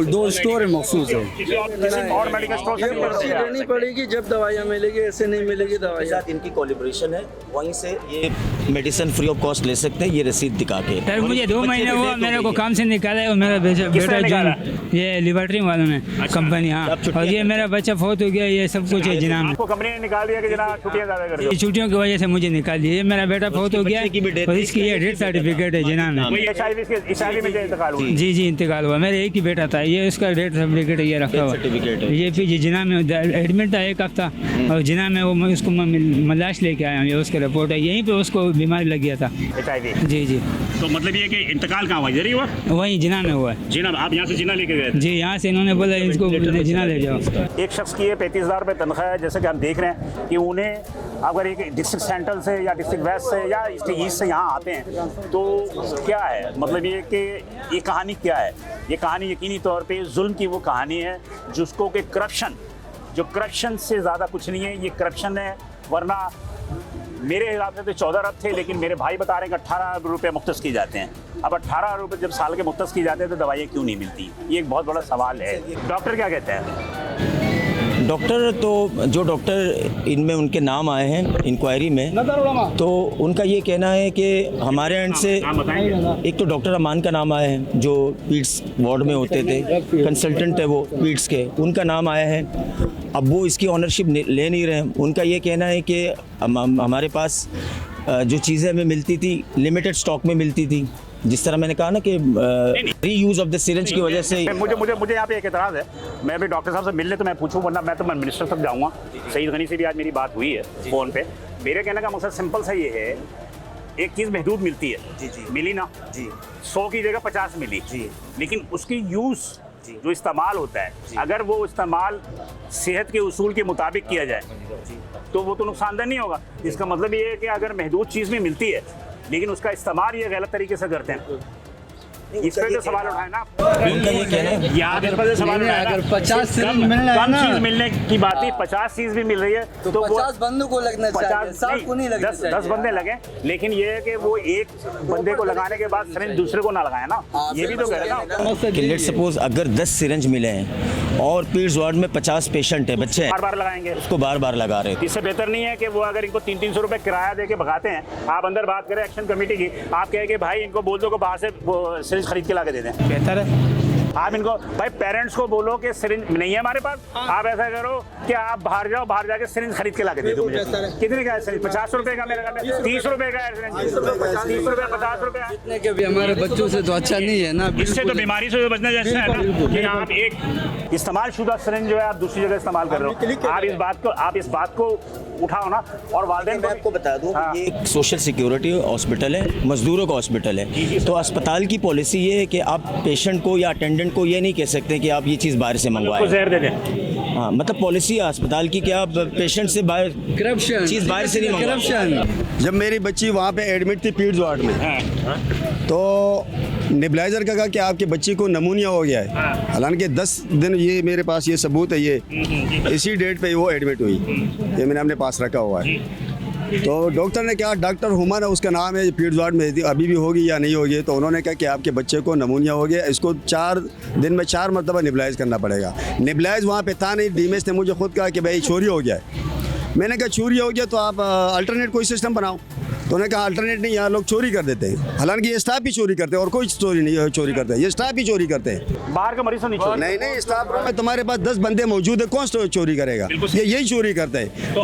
दो स्टोर है मखसूस है। किसी और मेडिकल स्टोर से नहीं रसीद लेनी पड़ेगी जब दवाइयाँ मिलेगी, ऐसे नहीं मिलेगी दवाइयाँ। इनकी कोलिब्रेशन है, वहीं से ये मेडिसिन फ्री ऑफ कॉस्ट ले सकते हैं, ये रसीद दिखा के। सर मुझे 2 महीने हुआ मेरे को काम से निकाला है, और मेरा बेटा जो ये लिबर्टी वालों ने कंपनी, हाँ, और ये मेरा बच्चा फौत हो गया, ये सब कुछ है जनाब। आपको कंपनी ने निकाल दिया कि जनाब छुट्टियां ज़्यादा कर दो। छुट्टियों की वजह से मुझे निकाल दिया, ये मेरा बेटा फौत हो गया और इसकी ये डेथ सर्टिफिकेट है जनाब। HIV में इंतकाल हुआ? जी इंतकाल हुआ, मेरा एक ही बेटा था, ये उसका डेथ सर्टिफिकेट ये रखा हुआ, ये फिर जिना में एडमिट था 1 हफ्ता, और जिना में वो उसको मलाश लेके आया हूँ, ये उसका रिपोर्ट है, यहीं पे उसको बीमारी लग गया था। HIV? जी। तो मतलब ये कि इंतकाल कहाँ हुआ, इधर ही हुआ? वहीं जिना में हुआ है। जिना, आप यहाँ से जिना लेके गए? जी, यहाँ से इन्होंने बोला इसको जिना ले जाओ। एक शख्स की ये 35,000 रुपये तनख्वाह है, जैसे कि हम देख रहे हैं कि उन्हें अगर एक डिस्ट्रिक्ट सेंट्रल से या डिस्ट्रिक्ट वेस्ट से या ईस्ट से यहाँ आते हैं तो क्या है, मतलब ये कि ये कहानी क्या है? ये कहानी यकीनी तौर पे जुल्म की वो कहानी है जिसको कि करप्शन से ज़्यादा कुछ नहीं है, ये करप्शन है। वरना मेरे हिसाब से तो 14 अरब थे, लेकिन मेरे भाई बता रहे हैं कि 18 अरब रुपये मुख्तस किए जाते हैं। अब 18 अरब रुपये जब साल के मुख्तस किए जाते हैं तो दवाइयाँ क्यों नहीं मिलती? ये एक बहुत बड़ा सवाल है। डॉक्टर क्या कहते हैं? डॉक्टर तो जो डॉक्टर इनमें उनके नाम आए हैं इंक्वायरी में, तो उनका ये कहना है कि हमारे एंड से एक तो डॉक्टर अमान का नाम आया है जो पीड्स वार्ड में होते थे, कंसल्टेंट है वो पीड्स के, उनका नाम आया है। अब वो इसकी ऑनरशिप ले नहीं रहे हैं। उनका ये कहना है कि हमारे पास जो चीज़ें हमें मिलती थी लिमिटेड स्टॉक में मिलती थी, जिस तरह मैंने कहा ना कि रीयूज ऑफ द सिरिंज की वजह से। मुझे यहाँ पे एक एतराज़ है, मैं भी डॉक्टर साहब से मिलने तो मैं पूछूं, वरना मैं तो मिनिस्टर तक जाऊँगा। सईद गनी से भी आज मेरी बात हुई है फ़ोन पे। मेरे कहने का मकसद सिंपल सा ये है, एक चीज़ महदूद मिलती है, जी मिली ना जी, 100 की जगह 50 मिली जी, लेकिन उसकी यूज़ जो इस्तेमाल होता है, अगर वो इस्तेमाल सेहत के उसूल के मुताबिक किया जाए तो वो तो नुकसानदेह नहीं होगा। इसका मतलब ये है कि अगर महदूद चीज़ भी मिलती है लेकिन उसका इस्तेमाल ये गलत तरीके से करते हैं, इस पे जो सवाल उठाए ना, उनका ये कहना है याद इस पर जो सवाल उठाए ना, अगर 50 चीज मिलने की बात है, 50 चीज भी मिल रही है तो 50 बंदों को लगना चाहिए, 7 को नहीं लगना चाहिए। 10 बंदे लगे, लेकिन ये है कि वो एक बंदे को लगाने के बाद सिरिंज दूसरे को ना लगाए ना, ये भी तो कह रहे ना कि लेट सपोज अगर 10 सिरिंज मिले हैं और पीड्स वार्ड में 50 पेशेंट है, बच्चे हैं, बार लगाएंगे, उसको बार लगा रहे हैं। इससे बेहतर नहीं है कि वो अगर इनको 300 रुपए किराया दे के भगाते हैं, आप अंदर बात करें एक्शन कमेटी की, आप कहें कि भाई इनको बोल दो कि बाहर से वो सिरिंज खरीद के ला के दे दें, बेहतर है। आप इनको भाई पेरेंट्स को बोलो कि सिरिंज नहीं है हमारे पास, आप ऐसा करो कि आप बाहर जाओ, बाहर जाके सिरिंज खरीद के ला के दे दो मुझे। कितने का है सिरिंज? 50 रुपए का, मेरे घर में 30 रुपए का है सिरिंज, 30 रुपए 50 रुपए इतने के भी हमारे बच्चों से तो अच्छा नहीं है ना, इससे तो बीमारी से बचना जैसा है ना कि आप एक इस्तेमाल शुदा सिरिंज जो है आप दूसरी जगह इस्तेमाल कर रहे हो। आप इस बात को उठाओ ना, और वालिदैन मैं आपको बता दूं ये एक सोशल सिक्योरिटी हॉस्पिटल है, मजदूरों का हॉस्पिटल है, तो अस्पताल की पॉलिसी ये है कि आप पेशेंट को या अटेंडेंट को ये नहीं कह सकते कि आप ये चीज़ बाहर से मंगवाएं, जहर दे दें। हाँ, मतलब पॉलिसी है अस्पताल की कि आप पेशेंट से बाहर करप्शन चीज़ बाहर से नहीं करप्शन। जब मेरी बच्ची वहाँ पे एडमिट थी पीड्स वार्ड में, तो नेबुलाइजर का कहा कि आपके बच्ची को नमूनिया हो गया है, हालांकि 10 दिन, ये मेरे पास ये सबूत है, ये इसी डेट पे वो एडमिट हुई, ये मैंने अपने पास रखा हुआ है। तो डॉक्टर ने कहा, डॉक्टर हुमन उसका नाम है, पीड्स वार्ड में अभी भी होगी या नहीं होगी, तो उन्होंने कहा कि आपके बच्चे को नमूनिया हो गया, इसको 4 दिन में 4 मरतबा नेबुलाइज करना पड़ेगा। नेबुलाइज वहाँ पे था नहीं, डीएमएस ने मुझे खुद कहा कि भाई चोरी हो गया है। मैंने कहा चोरी हो गया तो आप अल्टरनेट कोई सिस्टम बनाओ, तो उन्होंने कहा अल्टरनेट नहीं, यहाँ लोग चोरी कर देते हैं। हालांकि ये स्टाफ भी चोरी करते हैं और कोई चोरी नहीं चोरी करता है, ये स्टाफ भी चोरी करते हैं। बाहर का मरीज तो नहीं चोरी? नहीं, स्टाफ रूम में तुम्हारे पास 10 बंदे मौजूद है, कौन चोरी करेगा? ये यही चोरी करता है। तो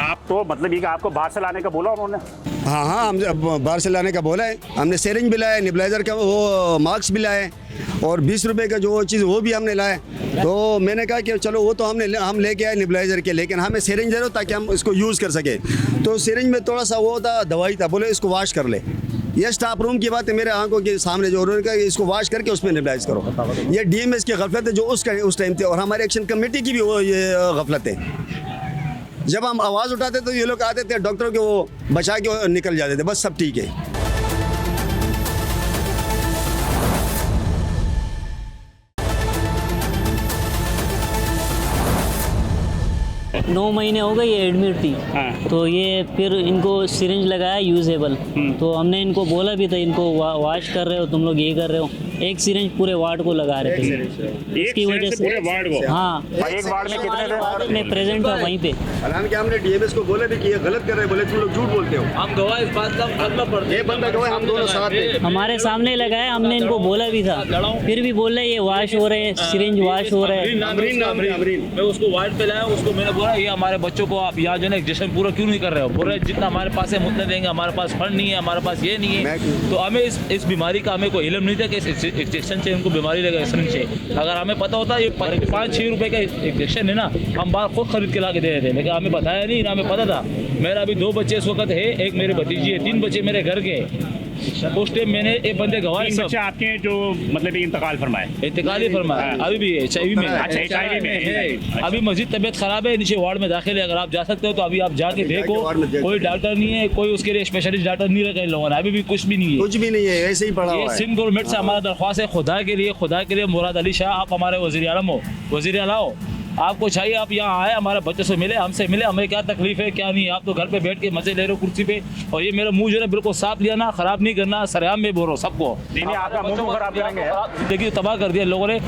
आप तो मतलब ये कि आपको बाहर से लाने का बोला उन्होंने? हाँ, हम बाहर से लाने का बोला है, हमने सिरिंज भी लाया, नेबुलाइजर का वो मार्क्स भी लाए, और 20 रुपए का जो चीज़ वो भी हमने लाए। तो मैंने कहा कि चलो वो तो हम लेके आए नेबुलाइजर के, लेकिन हमें सिरिंज दे दो ताकि हम इसको यूज़ कर सके। तो सिरिंज में थोड़ा सा वो था, दवाई था, बोले इसको वॉश कर ले। ये स्टाफ रूम की बात है, मेरे आंखों के सामने जो उन्होंने कहा इसको वॉश करके उसमें नेबुलाइज करो। ये डीएमएस की गफलत है जो उस टाइम थी, और हमारे एक्शन कमेटी की भी वो ये गफलत है। जब हम आवाज़ उठाते तो ये लोग आते थे, डॉक्टरों के वो बचा के निकल जाते थे, बस सब ठीक है। 9 महीने हो गए ये एडमिट थी। तो ये फिर इनको सिरिंज लगाया यूजेबल। तो हमने इनको बोला भी था, इनको वॉश कर रहे हो तुम लोग, ये कर रहे हो। एक सिरिंज पूरे वार्ड को लगा रहे थे, इसकी वजह से पूरे वार्ड को। हाँ, एक वार्ड में कितने थे? मैं प्रेजेंट था वहीं पे। हालांकि हमने डीएमएस को बोला भी कि ये गलत कर रहे, बोले तुम लोग झूठ बोलते हो। हम गवाह इस बात का करना पड़ता है। ये बंदा गवाह, हम दोनों साथ थे। हमारे सामने लगाया, हमने इनको बोला भी था, फिर भी बोल रहे ये वॉश हो रहे हैं, सिरिंज वॉश हो रहे हैं। मैं उसको वार्ड पे लाया, उसको मैंने बोला ये हमारे बच्चों को आप यहाँ जो है इंजेक्शन पूरा क्यों नहीं कर रहे हो? बोल रहे जितना हमारे पास है उतना देंगे, हमारे पास फंड नहीं है, हमारे पास ये नहीं है। तो हमें इस बीमारी का हमें कोई इल्म नहीं था कि इस इंजेक्शन से उनको बीमारी लगे, सिरिंज से। अगर हमें पता होता ये 5-6 रुपए का इंजेक्शन है ना, हम बाहर खुद खरीद के ला के दे रहे थे, लेकिन हमें बताया नहीं, ना हमें पता था। मेरा अभी 2 बच्चे इस वक्त है, एक मेरी भतीजी है, 3 बच्चे मेरे घर के। उस टाइम मैंने एक बंदे गवाह बच्चे आपके जो मतलब इंतकाल फरमाए, इंतकाल ही फरमाया, अभी भी HIV में। अच्छा, HIV में है। अभी मजीद तबीयत खराब है, नीचे वार्ड में दाखिल है। अगर आप जा सकते हो तो अभी आप जाके देखो, कोई डॉक्टर नहीं है, कोई उसके लिए स्पेशलिस्ट डॉक्टर नहीं रखा इन लोगों ने, अभी भी कुछ भी नहीं है, कुछ भी नहीं है, ऐसे ही पड़ा हुआ है। सिंध गवर्नमेंट से हमारा दरख्वास्त है, खुदा के लिए मुराद अली शाह, आप हमारे वज़ीर आलम हो, वज़ीर आला हो, आपको चाहिए आप यहाँ आए, हमारे बच्चे से मिले, हमसे मिले, हमें क्या तकलीफ है क्या नहीं है। आप तो घर पे बैठ के मजे ले रहे हो कुर्सी पे, और ये मेरा मुंह जो है बिल्कुल साफ लिया ना, खराब नहीं करना, सरेआम में बोल रहा हूँ सबको। आपका मुंह खराब करेंगे, देखिए तबाह कर दिया लोगों ने।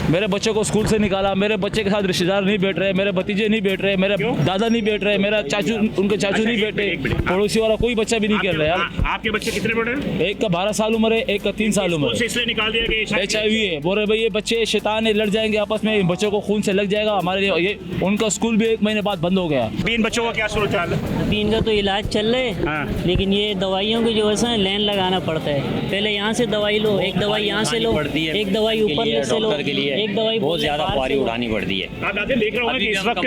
मेरे बच्चे को स्कूल से निकाला, मेरे बच्चे के साथ रिश्तेदार नहीं बैठ रहे, मेरे भतीजे नहीं बैठ रहे, मेरे दादा नहीं बैठ रहे, मेरा चाचू, उनके चाचू नहीं बैठ रहे, पड़ोसी वाला कोई बच्चा भी नहीं खेल रहा है। आपके बच्चे कितने बड़े हैं? एक का 12 साल उम्र है, एक का 3 साल उम्र है। इसलिए निकाल दिया कि HIV है। बोल रहे भाई ये बच्चे शैतान है, लड़ जाएंगे आपस में, इन बच्चों को खून से लग जाएगा हमारे लिए। ये उनका स्कूल भी 1 महीने बाद बंद हो गया। 3 बच्चों का क्या सूरत हाल है? 3 का तो इलाज चल रहे हैं, लेकिन ये दवाइयों की जो है लाइन लगाना पड़ता है। पहले यहाँ से दवाई लो, एक दवाई यहाँ से लो, एक दवाई ऊपर से लो, एक दवाई बहुत ज्यादा सवारी उठानी पड़ती है। आप देख रहे होंगे कि इस वक्त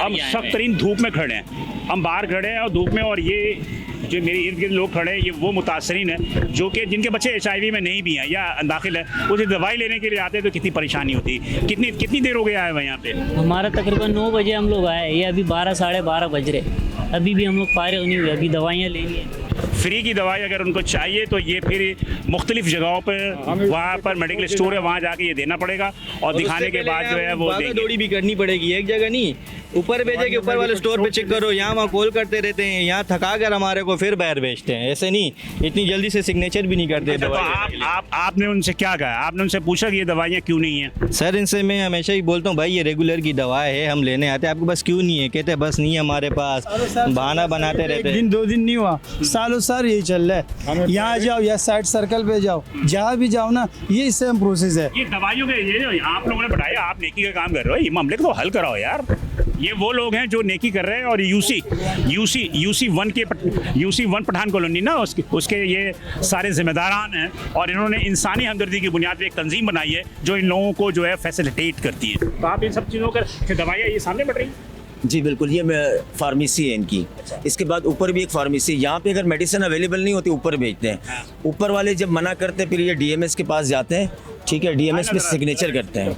हम सख्त तरीन धूप में खड़े हैं, हम बाहर खड़े हैं और धूप में, और ये जो मेरे इर्द गिर्द लोग खड़े हैं ये वो मुतासरीन है जो कि जिनके बच्चे HIV में नहीं भी हैं या दाखिल है, उसे दवाई लेने के लिए आते हैं तो कितनी परेशानी होती है। कितनी देर हो गया है यहाँ पे? हमारा तकरीबन 9 बजे हम लोग आए, ये अभी 12 साढ़े 12 बज रहे, अभी भी हम लोग फारिग नहीं हुए, अभी दवाइयाँ लेनी है। फ्री की दवाई अगर उनको चाहिए तो ये फिर मुख्तलिफ जगहों पर, वहाँ पर मेडिकल स्टोर है, वहाँ जाके ये देना पड़ेगा, और दिखाने के बाद जो है वो दौड़ी भी करनी पड़ेगी, एक जगह नहीं, ऊपर भेजे कि ऊपर वाले स्टोर पे चेक करो, यहाँ वहाँ कॉल करते रहते हैं, यहाँ थका कर हमारे को फिर बाहर भेजते हैं। ऐसे नहीं, इतनी जल्दी से सिग्नेचर भी नहीं करते। तो आपने उनसे क्या कहा? आपने उनसे पूछा कि ये दवाइयाँ क्यों नहीं है? सर इनसे मैं हमेशा ही बोलता हूँ भाई ये रेगुलर की दवा है, हम लेने आते हैं, आपके पास क्यों नहीं है? कहते हैं बस नहीं है हमारे पास, बहाना बनाते रहते हैं। 1-2 दिन नहीं हुआ, सालों साल यही चल रहा है। यहाँ जाओ या साइड सर्कल पे जाओ, जहाँ भी जाओ ना, ये सेम प्रोसेस है। ये दवाइयों के ये जो आप लोगों ने बढ़ाया, आप नेकी का काम कर रहे हो, ये मामले को तो हल कराओ यार। ये वो लोग हैं जो नेकी कर रहे हैं, और यूसी 1 पठान कॉलोनी ना, उसके ये सारे जिम्मेदारान हैं, और इन्होंने इंसानी हमदर्दी की बुनियाद पर एक तंजीम बनाई है जो इन लोगों को जो है फैसिलिटेट करती है। तो आप इन सब चीज़ों का दवाइयाँ ये सामने बढ़ रही हैं? जी बिल्कुल, ये फार्मेसी है इनकी। इसके बाद ऊपर भी एक फार्मेसी, यहाँ पे अगर मेडिसिन अवेलेबल नहीं होती ऊपर भेजते हैं। ऊपर वाले जब मना करते हैं फिर ये DMS के पास जाते हैं, ठीक है, DMS पे सिग्नेचर करते हैं।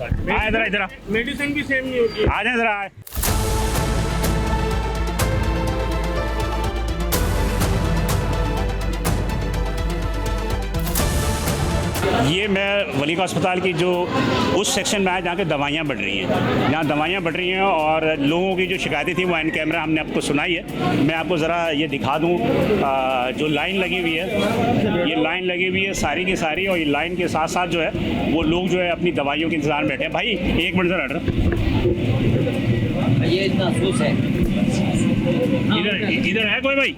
इधर मेडिसिन भी सेम नहीं होती है। आ जाए इधर। ये मैं वली का अस्पताल की जो उस सेक्शन में आया जहाँ के दवाइयाँ बढ़ रही हैं, जहाँ दवाइयाँ बढ़ रही हैं, और लोगों की जो शिकायतें थी वो इन कैमरा हमने आपको सुनाई है। मैं आपको ज़रा ये दिखा दूँ, जो लाइन लगी हुई है, ये लाइन लगी हुई है सारी की सारी, और ये लाइन के साथ साथ जो है वो लोग जो है अपनी दवाइयों के इंतज़ार में बैठे हैं। भाई 1 मिनट ज़रा ये इतना अफसोस है, इधर है कोई भाई?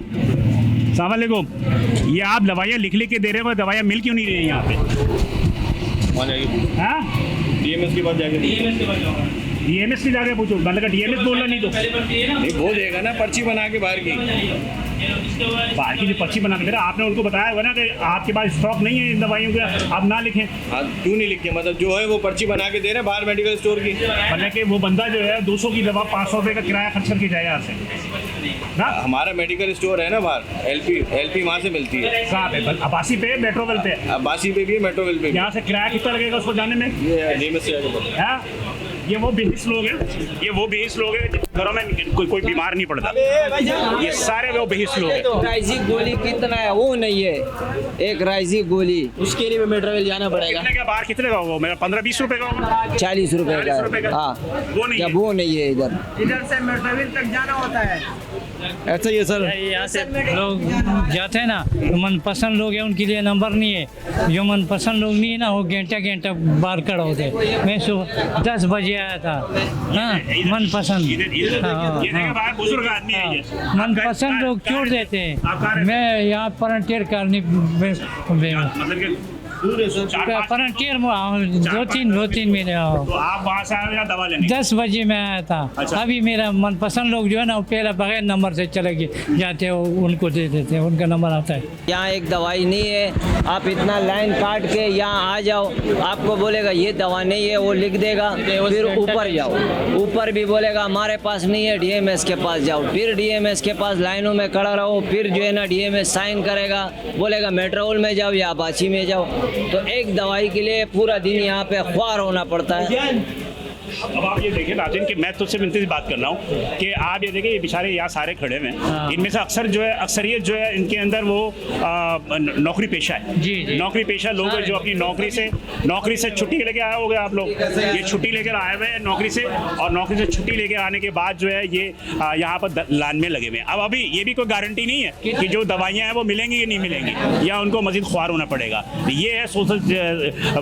अस्सलाम वालेकुम। ये आप दवाइयाँ लिख के दे रहे हो, दवाइयाँ मिल क्यों नहीं रही यहाँ पे? हाँ, DMS के पास जाके DMS की जाके पूछो, मतलब DMS बोलना नहीं तो नहीं बोल देगा ना, पर्ची बना के बाहर की जो पर्ची बना के दे रहा, आपने उनको बताया हुआ ना कि आपके पास स्टॉक नहीं है इन दवाइयों का, आप ना लिखें। हाँ, क्यों नहीं लिखे? मतलब जो है वो पर्ची बना के दे रहे हैं बाहर मेडिकल स्टोर की, मतलब कि वो बंदा जो है 200 की दवा 500 रुपये का किराया खर्च करके जाए यहाँ से ना। हमारा मेडिकल स्टोर है ना बाहर, LP वहाँ से मिलती है। कहाँ पे? अब्बासी पे, मेट्रोवेल पे? अब्बासी पे भी है, मेट्रोवेल पे। यहाँ से किराया कितना लगेगा उसको जाने में? ये DMS से ये वो बेहिस लोग हैं, ये वो बेहिस लोग हैं घरों में कोई बीमार नहीं पड़ता, ये सारे वो बेहिस लोग हैं। राइजी गोली कितना है वो नहीं है, एक राइजी गोली उसके लिए मेट्रोवेल जाना पड़ेगा। कितने का बाहर कितने का होगा? मेरा 15-20 रुपए का होगा, 40 रुपए 40 रुपए का। का। हाँ वो नहीं है, वो नहीं है इधर से मेट्रोवेल तक जाना होता है। ऐसा ही है सर, यहाँ से लोग जाते हैं ना, तो मनपसंद लोग हैं उनके लिए नंबर नहीं है, जो मनपसंद लोग नहीं है ना वो घंटा बाहर खड़ा होते हैं। मैं सुबह 10 बजे आया था, हाँ मनपसंद, बुजुर्ग आदमी है ये। मनपसंद लोग छोड़ देते हैं। मैं यहाँ फ्रंटियर कॉलोनी मतलब फ्रंटियर में 2-3 महीने। तो आप वहाँ से आए दवा लेने? 10 बजे में आया था। अच्छा। अभी मेरा मनपसंद लोग जो है ना वो पहले बगैर नंबर से चले जाते हैं, उनको दे देते हैं, उनका नंबर आता है। यहाँ एक दवाई नहीं है, आप इतना लाइन काट के यहाँ आ जाओ, आपको बोलेगा ये दवा नहीं है, वो लिख देगा, फिर ऊपर जाओ, ऊपर भी बोलेगा हमारे पास नहीं है, डीएमएस के पास जाओ, फिर डीएमएस के पास लाइनों में खड़ा रहो, फिर जो है ना डीएमएस साइन करेगा, बोलेगा मेट्रोल में जाओ या अपाची में जाओ। तो एक दवाई के लिए पूरा दिन यहाँ पे ख्वार होना पड़ता है। अब आप ये देखिए नाज़रीन कि मैं तुझसे मिलती बात कर रहा हूँ कि आप ये देखिए ये बेचारे यहाँ सारे खड़े हुए हैं, इनमें से अक्सर जो है अक्सरियत जो है इनके अंदर वो नौकरी पेशा है। जी। नौकरी पेशा लोग हैं जो अपनी नौकरी से छुट्टी लेके आए होंगे आप लोग, ये छुट्टी लेकर आए हुए हैं नौकरी से, और नौकरी से छुट्टी लेके आने के बाद जो है ये यहाँ पर लाइन में लगे हुए हैं। अब अभी ये भी कोई गारंटी नहीं है कि जो दवाइयाँ हैं वो मिलेंगी या नहीं मिलेंगी, या उनको मजीद ख्वार होना पड़ेगा। ये है सोशल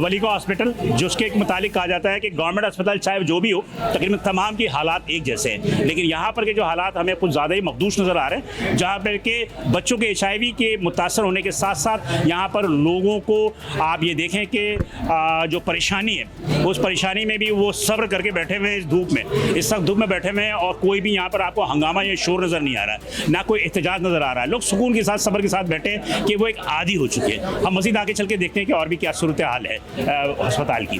वलीको हॉस्पिटल, जिसके मुतालिक कहा जाता है कि गवर्नमेंट अस्पताल चाहे जो भी हो तकरीबन तमाम के हालात एक जैसे हैं, लेकिन यहाँ पर के जो हालात हमें कुछ ज़्यादा ही मखदूश नज़र आ रहे हैं, जहाँ पर के बच्चों के HIV के मुतासर होने के साथ साथ यहाँ पर लोगों को आप ये देखें कि जो परेशानी है उस परेशानी में भी वो सब्र करके बैठे हुए हैं, इस धूप में, इस सख्त धूप में बैठे हुए हैं, और कोई भी यहाँ पर आपको हंगामा या शोर नज़र नहीं आ रहा है, ना कोई एहतजाज नज़र आ रहा है। लोग सुकून के साथ सब्र के साथ बैठे हैं कि वो एक आदी हो चुके हैं। हम मज़ीद आगे चल के देखते हैं कि और भी क्या सूरत हाल है अस्पताल की।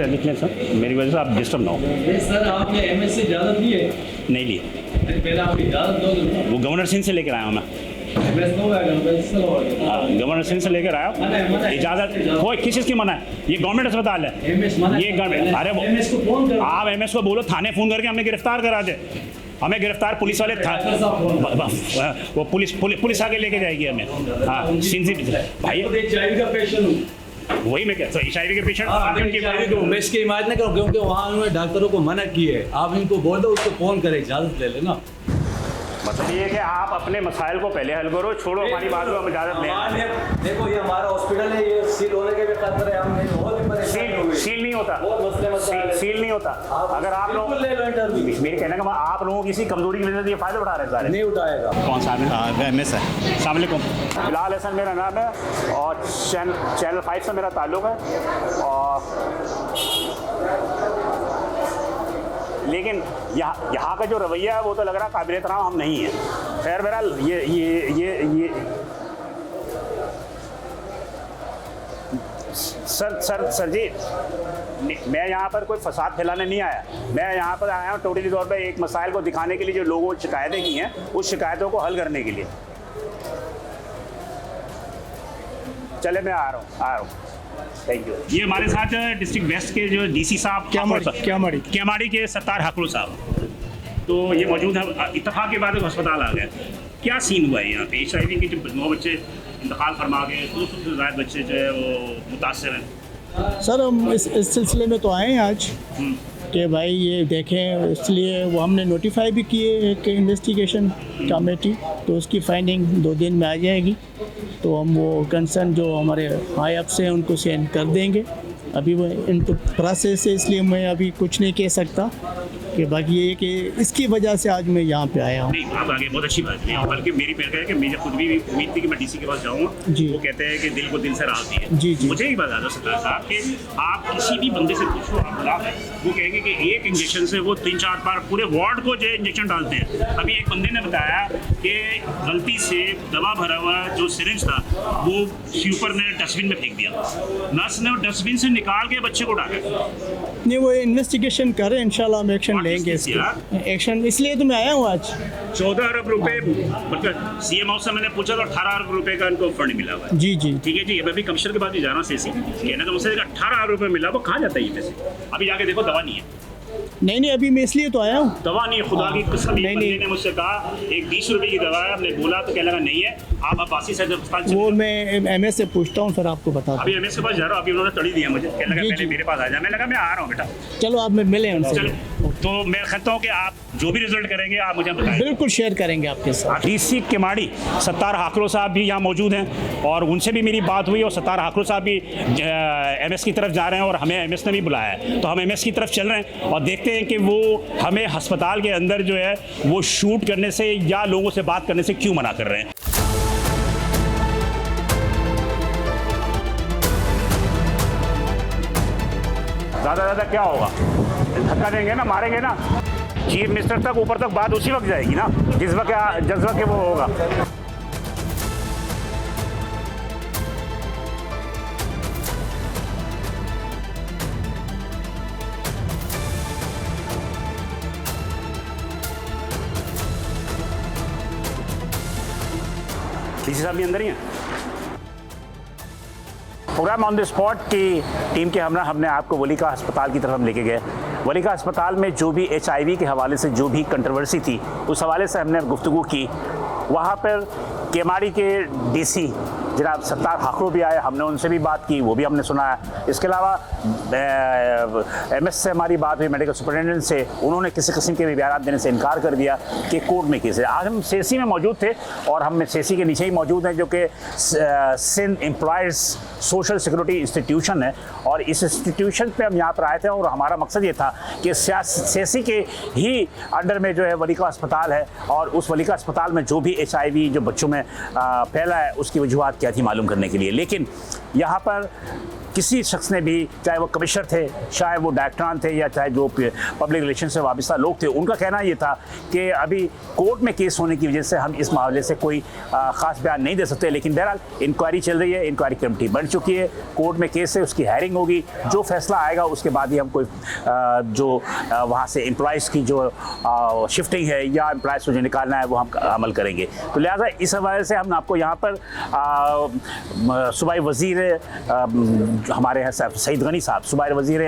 लिख लें सर, मेरी वजह से आप डिस्टर्ब ना हो। सर आपने MSc इजाज़त ली है? नहीं लिए, पहले आप इजाज़त दो। वो गवर्नर सिंह से लेकर आया हूँ मैं। गवर्नर सिंह से लेकर आया इजाज़त, कोई किस चीज़ की मना है? ये गवर्नमेंट अस्पताल है, ये गवर्नमेंट। अरे आप MS को बोलो थाने फ़ोन करके हमें गिरफ्तार करा दे, हमें गिरफ्तार पुलिस वाले वो पुलिस आके लेके जाएगी हमें। हाँ सिंह भाई का पेशेंट हूँ, वही मैं कहता हूँ HIV के पेशेंट मैं इसकी हिमायत नहीं करूँ, क्योंकि वहाँ उन्होंने डॉक्टरों को मना की है। आप इनको बोल दो, उसको फ़ोन करें, इजाज़त ले लेना। मतलब ये है कि आप अपने मसाइल को पहले हल करो, छोड़ो हमारी बात को, हम इजाज़त लें। देखो ये हमारा हॉस्पिटल है, ये सील होने के भी खतरे हैं, हम बहुत ही परेशान हो गए। सील नहीं होता, सील नहीं होता। अगर आप लोग ले लो इंटरव्यू, मेरे कहने का आप लोगों की किसी कमजोरी की वजह से ये फ़ायदा उठा रहे हैं सारे। नहीं उठाएगा। कौन सा है? MS है। अस्सलाम वालेकुम, बिलाल हसन मेरा नाम है और चैनल 5 से मेरा ताल्लुक़ है। और लेकिन यहाँ का जो रवैया है वो तो लग रहा काबिल एहतराम हम नहीं है। खैर बहरहाल ये सर जी, मैं यहाँ पर कोई फसाद फैलाने नहीं आया, मैं यहाँ पर आया हूँ टोटली तौर पर एक मसाइल को दिखाने के लिए, जो लोगों ने शिकायतें की हैं उस शिकायतों को हल करने के लिए। चले मैं आ रहा हूँ। Thank you. ये हमारे साथ डिस्ट्रिक्ट वेस्ट के जो DC साहब क्यामाड़ी के सत्तार हाकरो साहब, तो ये मौजूद है। इत्तफाक के बाद अस्पताल आ गए, क्या सीन हुआ है यहाँ पे? HIV के जो 9 बच्चे इंतकाल फरमा गए, 200 से ज़्यादा बच्चे जो है वो मुतासर हैं। सर हम इस सिलसिले में तो आए हैं आज कि भाई ये देखें, इसलिए वो हमने नोटिफाई भी किए एक इन्वेस्टिगेशन कमेटी, तो उसकी फाइंडिंग 2 दिन में आ जाएगी, तो हम वो कंसर्न जो हमारे हाई अप से हैं उनको सेंड कर देंगे। अभी वो इन प्रोसेस है, इसलिए मैं अभी कुछ नहीं कह सकता कि बाकी ये कि इसकी वजह से आज मैं यहाँ पे आया हूँ। नहीं आप आगे बहुत अच्छी बात है, बल्कि मेरी पेड़ है कि मुझे खुद भी उम्मीद थी कि मैं DC के पास जाऊँगा। जी। वो कहते हैं कि दिल को दिल से राहत दी है। जी। मुझे एक बात आता सरदार साहब कि आप किसी भी बंदे से पूछो, आप बुला है, वो कहेंगे कि एक इंजेक्शन से वो 3-4 बार पूरे वार्ड को जो इंजेक्शन डालते हैं। अभी एक बंदे ने बताया कि गलती से दवा भरा हुआ जो सिरिंज था वो स्वीपर ने डस्टबिन में फेंक दिया। नर्स ने डस्टबिन से निकाल के बच्चे को डाला। नहीं, वो इन्वेस्टिगेशन कर रहे हैं, इंशाल्लाह हम एक्शन लेंगे। एक्शन इसलिए तो मैं आया हूँ आज। 14 अरब रुपए, मतलब सीएम हाउस से मैंने पूछा तो 18 अरब रुपए का इनको फंड मिला हुआ है। जी जी ठीक है जी। मैं भी कमिश्नर के पास भी जा रहा हूँ सीसी कहना, तो मुझसे 18 अरब रुपए मिला, वो कहाँ जाता है ये पैसे? अभी जाके देखो दवा नहीं है। नहीं, अभी मैं इसलिए तो आया हूँ। दवा नहीं है, खुदा की कसम। एक बंदे ने मुझसे कहा एक 20 रुपए की दवा है, हमने बोला तो कहने लगा नहीं है, आप अब्बासी से वो मैं एमएस से पूछता हूँ, फिर आपको बता। अभी एमएस के पास जा रहा हूँ, अभी उन्होंने तड़ी दिया मुझे, कहने लगा पहले मेरे पास आ जा। मैं लगा मैं आ रहा हूँ बेटा। चलो आप मिले उनसे। चलो, तो मैं कहता हूँ कि आप जो भी रिजल्ट करेंगे आप मुझे बताएं। बिल्कुल शेयर करेंगे आपके साथ। डीसी केमाड़ी सत्तार हाकरो साहब भी यहाँ मौजूद हैं और उनसे भी मेरी बात हुई और सत्तार हाकरो साहब भी एमएस की तरफ जा रहे हैं और हमें एमएस ने भी बुलाया है, तो हम एमएस की तरफ चल रहे हैं और देखते हैं कि वो हमें अस्पताल के अंदर जो है वो शूट करने से या लोगों से बात करने से क्यों मना कर रहे हैं। ज़्यादा क्या होगा, धक्का देंगे ना, मारेंगे ना। चीफ मिनिस्टर तक ऊपर तक बात उसी वक्त जाएगी ना जिस वक्त जज्बा के वो होगा। डीसी साहब भी अंदर ही हैं। प्रोग्राम ऑन द स्पॉट की टीम के हमने आपको वलीका अस्पताल की तरफ हम लेके गए। वलीका अस्पताल में जो भी HIV के हवाले से जो भी कंट्रोवर्सी थी उस हवाले से हमने गुफ्तगू की। वहाँ पर केमाड़ी के डीसी जनाब सत्तार हाकरो भी आए, हमने उनसे भी बात की, वो भी हमने सुना है। इसके अलावा एमएस से हमारी बात हुई, मेडिकल सुपरिटेंडेंट से, उन्होंने किसी किस्म के भी बयान देने से इनकार कर दिया कि कोर्ट में केस है। आज हम सेसी में मौजूद थे और हम सेसी के नीचे ही मौजूद हैं जो कि Sindh employees social security institution है और इस इंस्टीट्यूशन पे हम यहाँ पर आए थे और हमारा मकसद ये था कि सेसी के ही अंडर में जो है वलीका अस्पताल है और उस वलीका अस्पताल में जो भी HIV जो बच्चों में फैला है उसकी वजूहत क्या थी मालूम करने के लिए। लेकिन यहाँ पर किसी शख्स ने भी, चाहे वो कमिश्नर थे, चाहे वो डायरेक्टरान थे या चाहे जो पब्लिक रिलेशन से वाबस्ता लोग थे, उनका कहना ये था कि अभी कोर्ट में केस होने की वजह से हम इस मामले से कोई ख़ास बयान नहीं दे सकते। लेकिन बहरहाल इंक्वायरी चल रही है, इंक्वायरी कमेटी बन चुकी है, कोर्ट में केस है, उसकी हायरिंग होगी, जो फैसला आएगा उसके बाद ही हम कोई जो वहाँ से एम्प्लॉयज़ की जो शिफ्टिंग है या एम्प्लॉयज़ को जो निकालना है वो हम अमल करेंगे। तो लिहाजा इस हवाले से हम आपको यहाँ पर सूबाई वज़ीर हमारे हैं सईद गनी साहब, सूबाई वज़ीर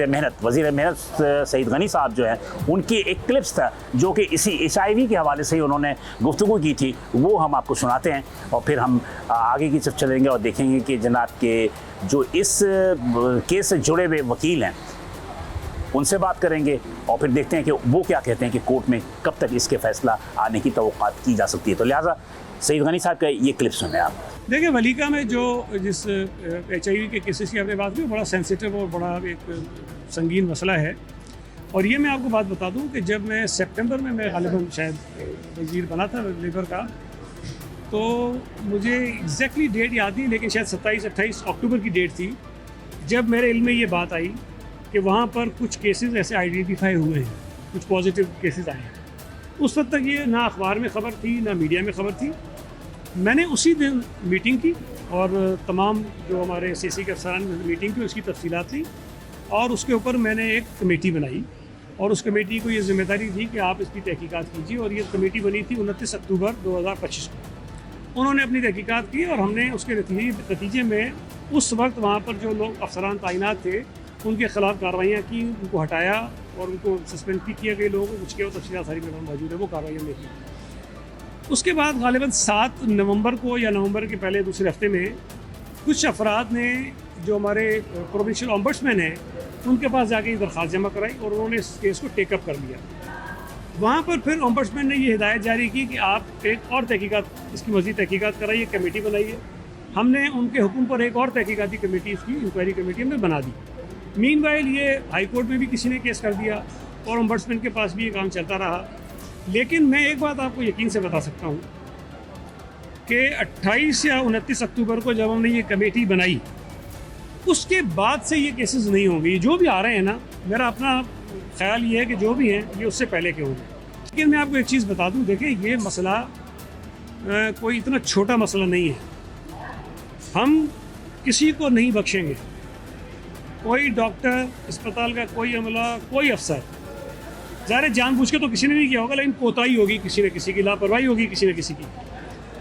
मेहनत सईद गनी साहब जो हैं, उनकी एक क्लिप्स था जो कि इसी HIV के हवाले से ही उन्होंने गुफ्तगू की थी, वो हम आपको सुनाते हैं और फिर हम आगे की तरफ चलेंगे और देखेंगे कि जनाब के जो इस केस से जुड़े हुए वकील हैं उनसे बात करेंगे और फिर देखते हैं कि वो क्या कहते हैं कि कोर्ट में कब तक इसके फैसला आने की तवक्कुआत की जा सकती है। तो लिहाजा सईद गनी साहब का ये क्लिप सुने आप। देखिए, वलीका में जो जिस HIV के केसेस की आपने बात की, बड़ा सेंसिटिव और बड़ा एक संगीन मसला है। और ये मैं आपको बात बता दूं कि जब मैं सितंबर में मैं गालिबन शायद वज़ीर बना था लेबर का, तो मुझे एग्जैक्टली डेट याद नहीं, लेकिन शायद 27-28 अक्टूबर की डेट थी जब मेरे इल्म में ये बात आई कि वहाँ पर कुछ केसेस ऐसे आइडेंटिफाई हुए हैं, कुछ पॉजिटिव केसेस आए हैं। उस वक्त तक ये ना अखबार में ख़बर थी ना मीडिया में ख़बर थी। मैंने उसी दिन मीटिंग की और तमाम जो हमारे CC के अफसरान ने मीटिंग की, उसकी तफसीलात ली और उसके ऊपर मैंने एक कमेटी बनाई और उस कमेटी को ये ज़िम्मेदारी दी कि आप इसकी तहकीकात कीजिए। और ये कमेटी बनी थी 29 अक्टूबर 2025 को। उन्होंने अपनी तहकीकात की और हमने उसके नतीजे में उस वक्त वहाँ पर जो लोग अफसरान तैनात थे उनके ख़िलाफ़ कार्रवाइयाँ की, उनको हटाया और उनको सस्पेंड भी किया गए लोगों को, कुछ किया तफसीलात सारी मेरे मौजूद है, वो कार्रवाइयाँ हमने की। उसके बाद गालिबन 7 नवंबर को या नवंबर के पहले दूसरे हफ्ते में कुछ अफराद ने जो हमारे प्रोविंशियल ओम्बड्समैन हैं उनके पास जाके दरख्वास्त जमा कराई और उन्होंने इस केस को टेकअप कर लिया। वहाँ पर फिर ओम्बड्समैन ने ये हिदायत जारी की कि आप एक और तहकीकात, इसकी मज़ीद तहकीकात कराइए, कमेटी बनाइए। हमने उनके हुक्म पर एक और तहकीकाती कमेटी, इसकी इंक्वायरी कमेटी हमने बना दी। मीनवाइल ये हाई कोर्ट में भी किसी ने केस कर दिया और ओम्बड्समैन के पास भी ये काम चलता रहा। लेकिन मैं एक बात आपको यकीन से बता सकता हूँ कि 28 या 29 अक्टूबर को जब हमने ये कमेटी बनाई, उसके बाद से ये केसेस नहीं होंगे। जो भी आ रहे हैं ना, मेरा अपना ख्याल ये है कि जो भी हैं ये उससे पहले के होंगे। लेकिन मैं आपको एक चीज़ बता दूं, देखिए ये मसला कोई इतना छोटा मसला नहीं है। हम किसी को नहीं बख्शेंगे, कोई डॉक्टर, अस्पताल का कोई अमला, कोई अफसर, ज़ाहिर जानबूझ के तो किसी ने नहीं किया होगा, लेकिन कोताही होगी किसी न किसी की, लापरवाही होगी किसी न किसी की,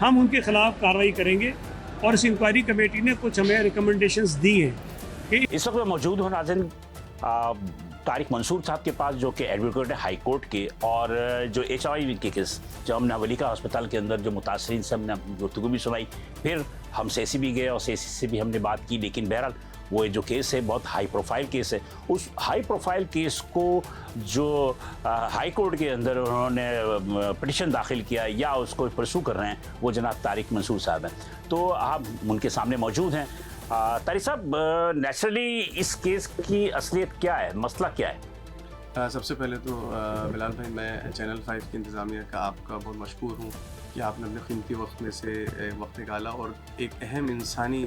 हम उनके खिलाफ कार्रवाई करेंगे। और इस इंक्वायरी कमेटी ने कुछ हमें रिकमेंडेशंस दी हैं कि इस वक्त मैं मौजूद हूँ नाज़रीन तारिक मंसूर साहब के पास, जो कि एडवोकेट है हाई कोर्ट के, और जो HIV के केस जो हमने वलीका अस्पताल के अंदर जो मुतासरीन से हमने गुफ्तगू भी सुनाई, फिर हम सेसी भी गए और सेसी से भी हमने बात की, लेकिन बहरहाल वो जो केस है बहुत हाई प्रोफाइल केस है। उस हाई प्रोफाइल केस को जो हाई कोर्ट के अंदर उन्होंने पिटिशन दाखिल किया या उसको परसू कर रहे हैं, वो जनाब तारिक मंसूर साहब हैं। तो आप उनके सामने मौजूद हैं। तारिक साहब, नेचुरली इस केस की असलियत क्या है, मसला क्या है? सबसे पहले तो बिलाल भाई, मैं चैनल 5 की इंतज़ामिया का आपका बहुत मशकूर हूँ कि आपने अपने कीमती वक्त में से वक्त निकाला और एक अहम इंसानी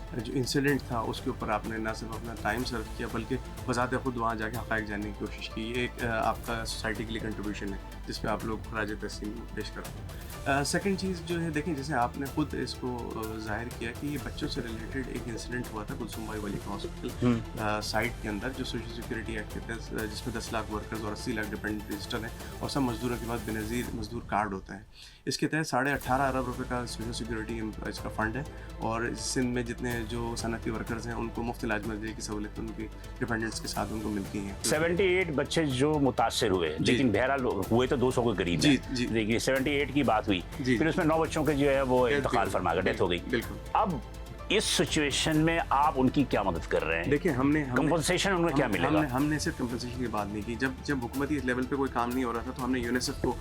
जो इंसिडेंट था उसके ऊपर आपने ना सिर्फ अपना टाइम सर्व किया बल्कि बज़ात खुद वहाँ जाके हक़ाइक़ जानने की कोशिश की। ये एक आपका सोसाइटी के लिए कंट्रीब्यूशन है जिसमें आप लोग खराज तहसीन पेश करते हैं। सेकंड चीज़ जो है, देखें, जैसे आपने खुद इसको ज़ाहिर किया कि ये बच्चों से रिलेटेड एक इंसिडेंट हुआ था कुलसुम बाई वलीका हॉस्पिटल साइट के अंदर, जो सोशल सिक्योरिटी एक्ट के तहत, जिसमें 10 लाख वर्कर्स और 80 लाख डिपेंडेंट रजिस्टर हैं और सब मजदूरों के बाद बेनज़ीर मजदूर कार्ड होता है। इसके तहत 18.5 अरब रुपये का सोशल सिक्योरिटी इसका फ़ंड है और सिंध में जितने जो सनती वर्कर्स हैं उनको मुफ्त इलाज मुआवजे की सहूलत उनकी डिपेंडेंट्स के साथ उनको मिलती हैं। 78 बच्चे जो मुतासर हुए, लेकिन बहरहाल हुए तो 200 के करीब है। देखिए 78 की बात हुई, फिर उसमें 9 बच्चों के जो है वो इंतकाल फरमा कर डेथ हो गई। अब इस सिचुएशन में आप उनकी क्या मदद कर रहे हैं? देखिए, हमने कंपनसेशन उन्हें क्या मिलेगा? हमने सिर्फ कंपनसेशन की बात नहीं की। जब हुकूमती लेवल पे कोई काम नहीं हो रहा था तो हमने यूनिसेफ को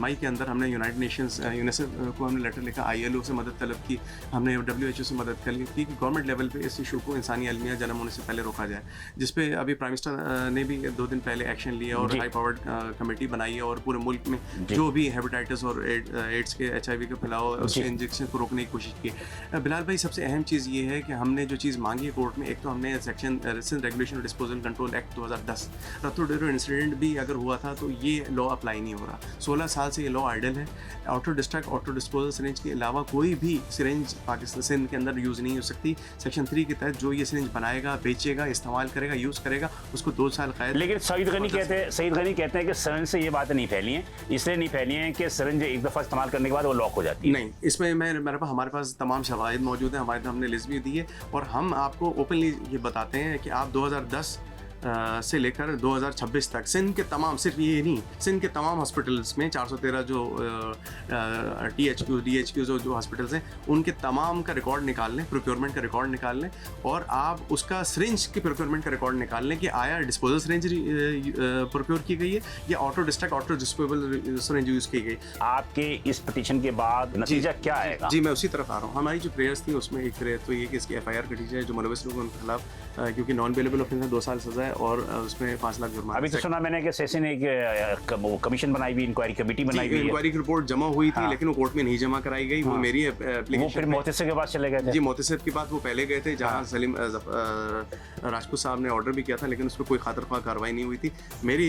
मई के अंदर हमने यूनाइटेड नेशंस यूनिसेफ को हमने लेटर लिखा, ILO से मदद तलब की, हमने WHO से मदद कर ली कि गवर्नमेंट लेवल पे इस इशू को इंसानी अलमिया जन्म होने से पहले रोका जाए, जिस पे अभी प्राइम मिनिस्टर ने भी 2 दिन पहले एक्शन लिया और हाई पावर्ड कमेटी बनाई है और पूरे मुल्क में जो भी हेपेटाइटिस और एड्स के HIV का फैलाव उसके इंजेक्शन को रोकने की कोशिश की। बिलाल भाई, सबसे अहम चीज़ ये है कि हमने जो चीज़ मांगी है कोर्ट में, एक तो हमने सेक्शन रेगुलेशन और डिस्पोजल कंट्रोल एक्ट 2010 रत्तो इंसिडेंट भी अगर हुआ था तो ये लॉ अप्लाई नहीं हो रहा। 16 साल से ये लॉ आइडल है। Auto distract, auto disposal syringe के अलावा कोई भी सिरिंज पाकिस्तान सिंध के अंदर यूज़ नहीं हो सकती। सेक्शन 3 के तहत जो ये सिरिंज बनाएगा, बेचेगा, इस्तेमाल करेगा, यूज़ करेगा, उसको 2 साल कैद। लेकिन सईद गनी कहते हैं कि सिरिंज से ये बातें नहीं फैली हैं, इसलिए नहीं फैली हैं कि सिरिंज एक दफ़ा इस्तेमाल करने के बाद वो लॉक हो जाती है। नहीं, इसमें हमारे पास तमाम शवाहिद मौजूद हैं, हमने लिस्ट भी दी है और हम आपको ओपनली ये बताते हैं कि आप 2010 से लेकर 2026 तक सिंध के तमाम, सिर्फ ये नहीं, सिंध के तमाम हॉस्पिटल्स में 413 जो THQ DHQ जो हॉस्पिटल्स हैं उनके तमाम का रिकॉर्ड निकाल लें, प्रोक्योरमेंट का रिकॉर्ड निकाल लें और आप उसका सिरिंज की प्रोक्योरमेंट का रिकॉर्ड निकाल लें कि आया डिस्पोजल सिरिंज प्रोक्योर की गई है या auto distract, auto disposable syringe use की गई। आपके इस पिटीशन के बाद नतीजा क्या आएगा? जी, मैं उसी तरफ आ रहा हूँ। हमारी जो प्रेयर्स थी उसमें एक प्रेयर तो ये कि इसकी FIR कटी जाए जो मुलविस लोगों के खिलाफ, क्योंकि नॉन अवेलेबल ऑफेंस है, 2 साल सजा है और उसमें 5 लाख जुर्माना। अभी तो सुना मैंने कि सेसी ने एक कमीशन बनाई हुई, इंक्वायरी कमेटी बनाई हुई है। इंक्वायरी की रिपोर्ट जमा हुई थी लेकिन वो कोर्ट में नहीं जमा कराई गई। वो मेरी एप्लीकेशन, वो फिर मोहतसिब के पास चले गए थे। जी, मोहतसिब के पास वो पहले गए थे जहाँ सलीम राजपूत साहब ने ऑर्डर भी किया था लेकिन उस पर कोई खातर ख्वाह कार्रवाई नहीं हुई थी। मेरी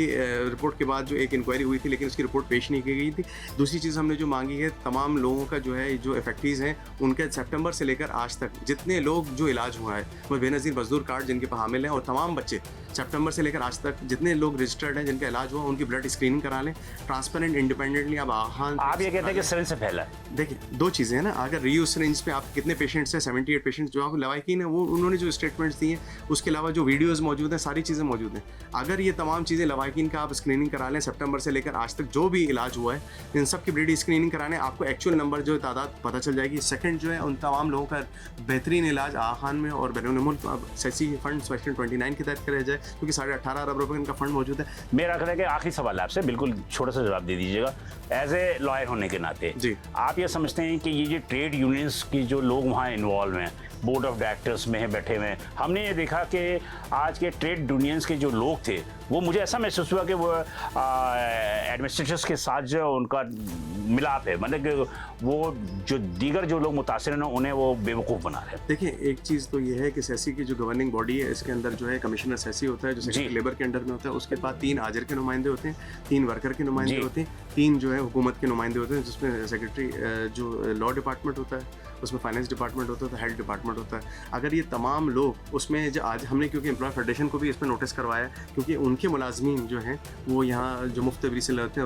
रिपोर्ट के बाद जो एक इंक्वायरी हुई थी लेकिन उसकी रिपोर्ट पेश नहीं की गई थी। दूसरी चीज़ हमने जो मांगी है, तमाम लोगों का जो है, जो इफेक्टीज़ हैं उनके सितंबर से लेकर आज तक जितने लोग जो इलाज हुआ है वो बेनज़ीर मजदूर कार्ड जिनके पर हामिल हैं और तमाम बच्चे सितंबर से लेकर आज तक जितने लोग रजिस्टर्ड हैं जिनका इलाज हुआ उनकी ब्लड स्क्रीनिंग करा लें ट्रांसपेरेंट, इंडिपेंडेंटली। अब आप ये कहते हैं कि सिरिंज से फैला है। देखिए, 2 चीज़ें हैं ना, अगर रीयूज सिरिंज पे आप कितने पेशेंट्स हैं, 78 पेशेंट्स जो आप लवाकिन है, वो उन्होंने जो स्टेटमेंट्स दिए, उसके अलावा जो वीडियोस मौजूद हैं, सारी चीज़ें मौजूद हैं। अगर ये तमाम चीज़ें लवाकिन का आप स्क्रीनिंग करा लें सितंबर से लेकर आज तक जो भी इलाज हुआ है, इन सब की ब्लड स्क्रीनिंग कराने आपको एक्चुअल नंबर जो तादाद पता चल जाएगी। सेकंड जो है, उन तमाम लोगों का बेहतरीन इलाज आखान में और बैरून मुल्क सेसी फंड सेक्शन 29 के तहत कराया जाए क्योंकि 18.5 अरब रुपये इनका फंड मौजूद है। मेरा ख्याल है कि आखिरी सवाल है आपसे, बिल्कुल छोटा सा जवाब दे दीजिएगा एज ए लॉयर होने के नाते। जी, आप ये समझते हैं कि ये जो ट्रेड यूनियंस की जो लोग वहाँ इन्वॉल्व हैं, बोर्ड ऑफ डायरेक्टर्स में बैठे हुए हैं, हमने ये देखा कि आज के ट्रेड यूनियंस के जो लोग थे वो मुझे ऐसा महसूस हुआ कि वो एडमिनिस्ट्रेटर्स के साथ जो उनका मिलाप है, मतलब कि वो जो दीगर जो लोग मुतासिर हैं उन्हें वो बेवकूफ़ बना रहे हैं। देखिए, एक चीज़ तो ये है कि सेसी की जो गवर्निंग बॉडी है, इसके अंदर जो है कमिश्नर सेसी होता है जो सेक्रेटरी लेबर के अंडर में होता है। उसके बाद 3 हाजिर के नुमाइंदे होते हैं, 3 वर्कर के नुमाइंदे होते हैं, 3 जो है हुकूमत के नुमाइंदे होते हैं, जिसमें सेक्रेटरी जो लॉ डिपार्टमेंट होता है, उसमें फाइनेंस डिपार्टमेंट होता है, तो हेल्थ डिपार्टमेंट होता है। अगर ये तमाम लोग उसमें जो आज हमने क्योंकि एम्प्लॉय फेडरेशन को भी इस पर नोटिस करवाया, क्योंकि उनके मुलाजमीन जो हैं वो यहाँ जो मुफ्त तबरी से लेते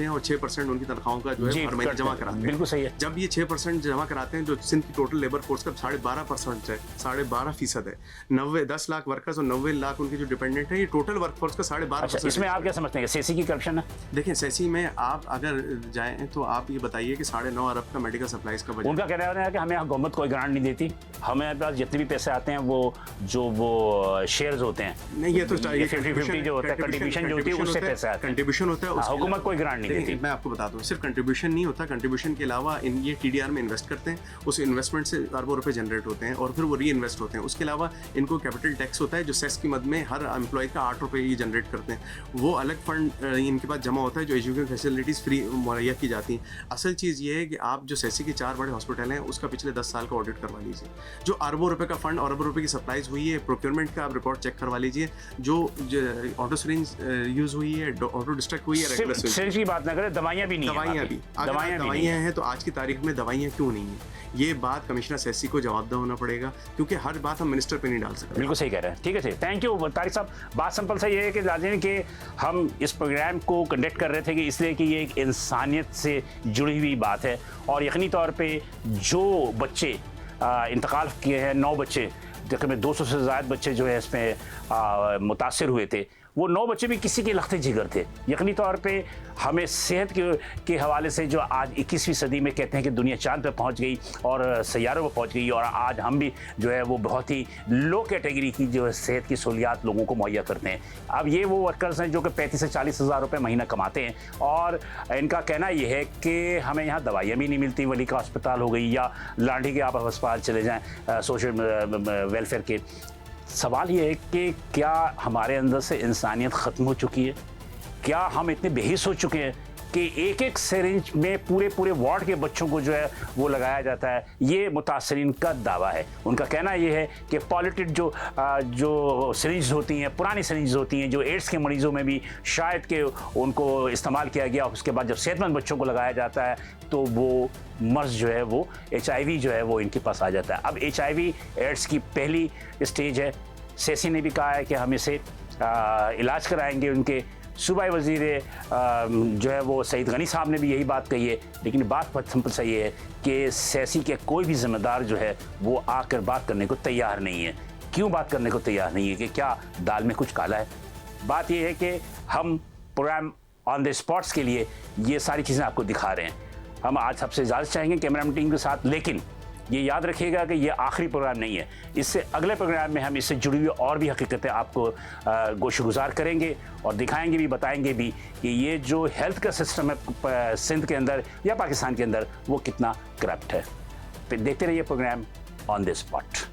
हैं और 6% उनकी तनख्वाहों का जो है हर महीने जमा कराते हैं। बिल्कुल सही है। जब ये 6% जमा कराते हैं, जो सिंध की टोटल लेबर फोर्स का 12.5% है, 12.5% है, 10 लाख वर्कर्स और 90 लाख उनके जो डिपेंडेंट है, ये टोटल वर्कफोर्स का 12.5%। इसमें आप क्या समझते हैं, सेसी की करप्शन है? देखिए, सेसी में आप अगर जाएं तो आप ये बताइए कि 9.5 अरब का मेडिकल सप्लाईज का बजट, उनका कहना है कि हमें गवर्नमेंट कोई ग्रांट नहीं देती, हमें पास जितने भी पैसे आते हैं वो शेयर्स होते हैं। नहीं, ये तो 50-50 जो होता है, कंट्रीब्यूशन जो होती है उससे पैसे आते हैं, कंट्रीब्यूशन होता है, हुकूमत कोई ग्रांट नहीं देती। मैं आपको बता दूं, सिर्फ कंट्रीब्यूशन नहीं होता, कंट्रीब्यूशन के अलावा ये TDR में इन्वेस्ट करते हैं, उस इन्वेस्टमेंट से अरबों रुपए जनरेट होते हैं और फिर वो री इन्वेस्ट होते हैं। उसके अलावा इनको कैपिटल टैक्स होता है जो सेस की मद में हर एम्प्लॉय का 8 रुपये ही जनरेट करते हैं, वो अलग फंड इनके पास जमा होता है जो एजुकेशन फैसिलिटीज़ फ्री मुहैया की जाती हैं। असल चीज़ ये है कि आप जो सेसी के 4 बड़े हॉस्पिटल हैं उसका पिछले 10 साल का ऑडिट करवा लीजिए, जो अरबों रुपए का फंड और अरबों रुपए की सप्लाईज हुई है, प्रोक्योरमेंट का आप रिकॉर्ड चेक करवा लीजिए, जो ऑटो सिरिंज यूज़ हुई है, ऑटो डिस्ट्रक्ट हुई है, रेगुलर सिरिंज की बात ना करें, दवाइयाँ भी नहीं है, दवाइयाँ हैं तो आज की तारीख में दवाइयाँ क्यों नहीं है? ये बात कमिश्नर सेसी को जवाबदेह होना पड़ेगा, क्योंकि हर बात हम मिनिस्टर पे नहीं डाल सकते। बिल्कुल सही कह रहे हैं। ठीक है, थैंक यू तारिक साहब। बात सिंपल सा ये है कि लाजिम कि हम इस प्रोग्राम को कंडक्ट कर रहे थे कि इसलिए कि ये एक इंसानियत से जुड़ी हुई बात है, और यकीनी तौर पे जो बच्चे इंतकाल किए हैं, 9 बच्चे, तकरीबन 200 से ज़्यादा बच्चे जो है इसमें मुतासिर हुए थे, वो 9 बच्चे भी किसी के लख्ते जिगर थे। यकीनी तौर पे हमें सेहत के हवाले से जो आज 21वीं सदी में कहते हैं कि दुनिया चांद पे पहुंच गई और सैयारों पर पहुंच गई, और आज हम भी जो है वो बहुत ही लो कैटेगरी की जो है सेहत की सहूलियात लोगों को मुहैया करते हैं। अब ये वो वर्कर्स हैं जो कि 35 से 40 हज़ार रुपये महीना कमाते हैं, और इनका कहना ये है कि हमें यहाँ दवाइयाँ भी नहीं मिलती, वली का अस्पताल हो गई या लाठी के आप अस्पताल चले जाएँ सोशल वेलफेयर के। सवाल ये है कि क्या हमारे अंदर से इंसानियत ख़त्म हो चुकी है? क्या हम इतने बेहिस हो चुके हैं कि एक सिरिंज में पूरे वार्ड के बच्चों को जो है वो लगाया जाता है? ये मुतासरीन का दावा है। उनका कहना ये है कि पॉलिटेड जो सिरिंज होती हैं, पुरानी सिरिंज होती हैं, जो एड्स के मरीज़ों में भी शायद कि उनको इस्तेमाल किया गया, उसके बाद जब सेहतमंद बच्चों को लगाया जाता है तो वो मर्ज जो है वो HIV जो है वो इनके पास आ जाता है। अब HIV एड्स की पहली स्टेज है। सेसी ने भी कहा है कि हम इसे इलाज कराएंगे। उनके सूबाई वज़ीर जो है वो सईद गनी साहब ने भी यही बात कही है, लेकिन बात सिंपल सही है कि सेसी के कोई भी ज़िम्मेदार जो है वो आकर बात करने को तैयार नहीं है। क्यों बात करने को तैयार नहीं है? कि क्या दाल में कुछ काला है? बात यह है कि हम प्रोग्राम ऑन द स्पॉट्स के लिए ये सारी चीज़ें आपको दिखा रहे हैं। हम आज सबसे इजाज़त चाहेंगे कैमरामैन टीम के साथ, लेकिन ये याद रखिएगा कि ये आखिरी प्रोग्राम नहीं है। इससे अगले प्रोग्राम में हम इससे जुड़ी हुई और भी हकीकतें आपको गोशगुजार करेंगे और दिखाएंगे भी, बताएंगे भी कि ये जो हेल्थ का सिस्टम है सिंध के अंदर या पाकिस्तान के अंदर वो कितना करप्ट है। फिर देखते रहिए प्रोग्राम ऑन द स्पॉट।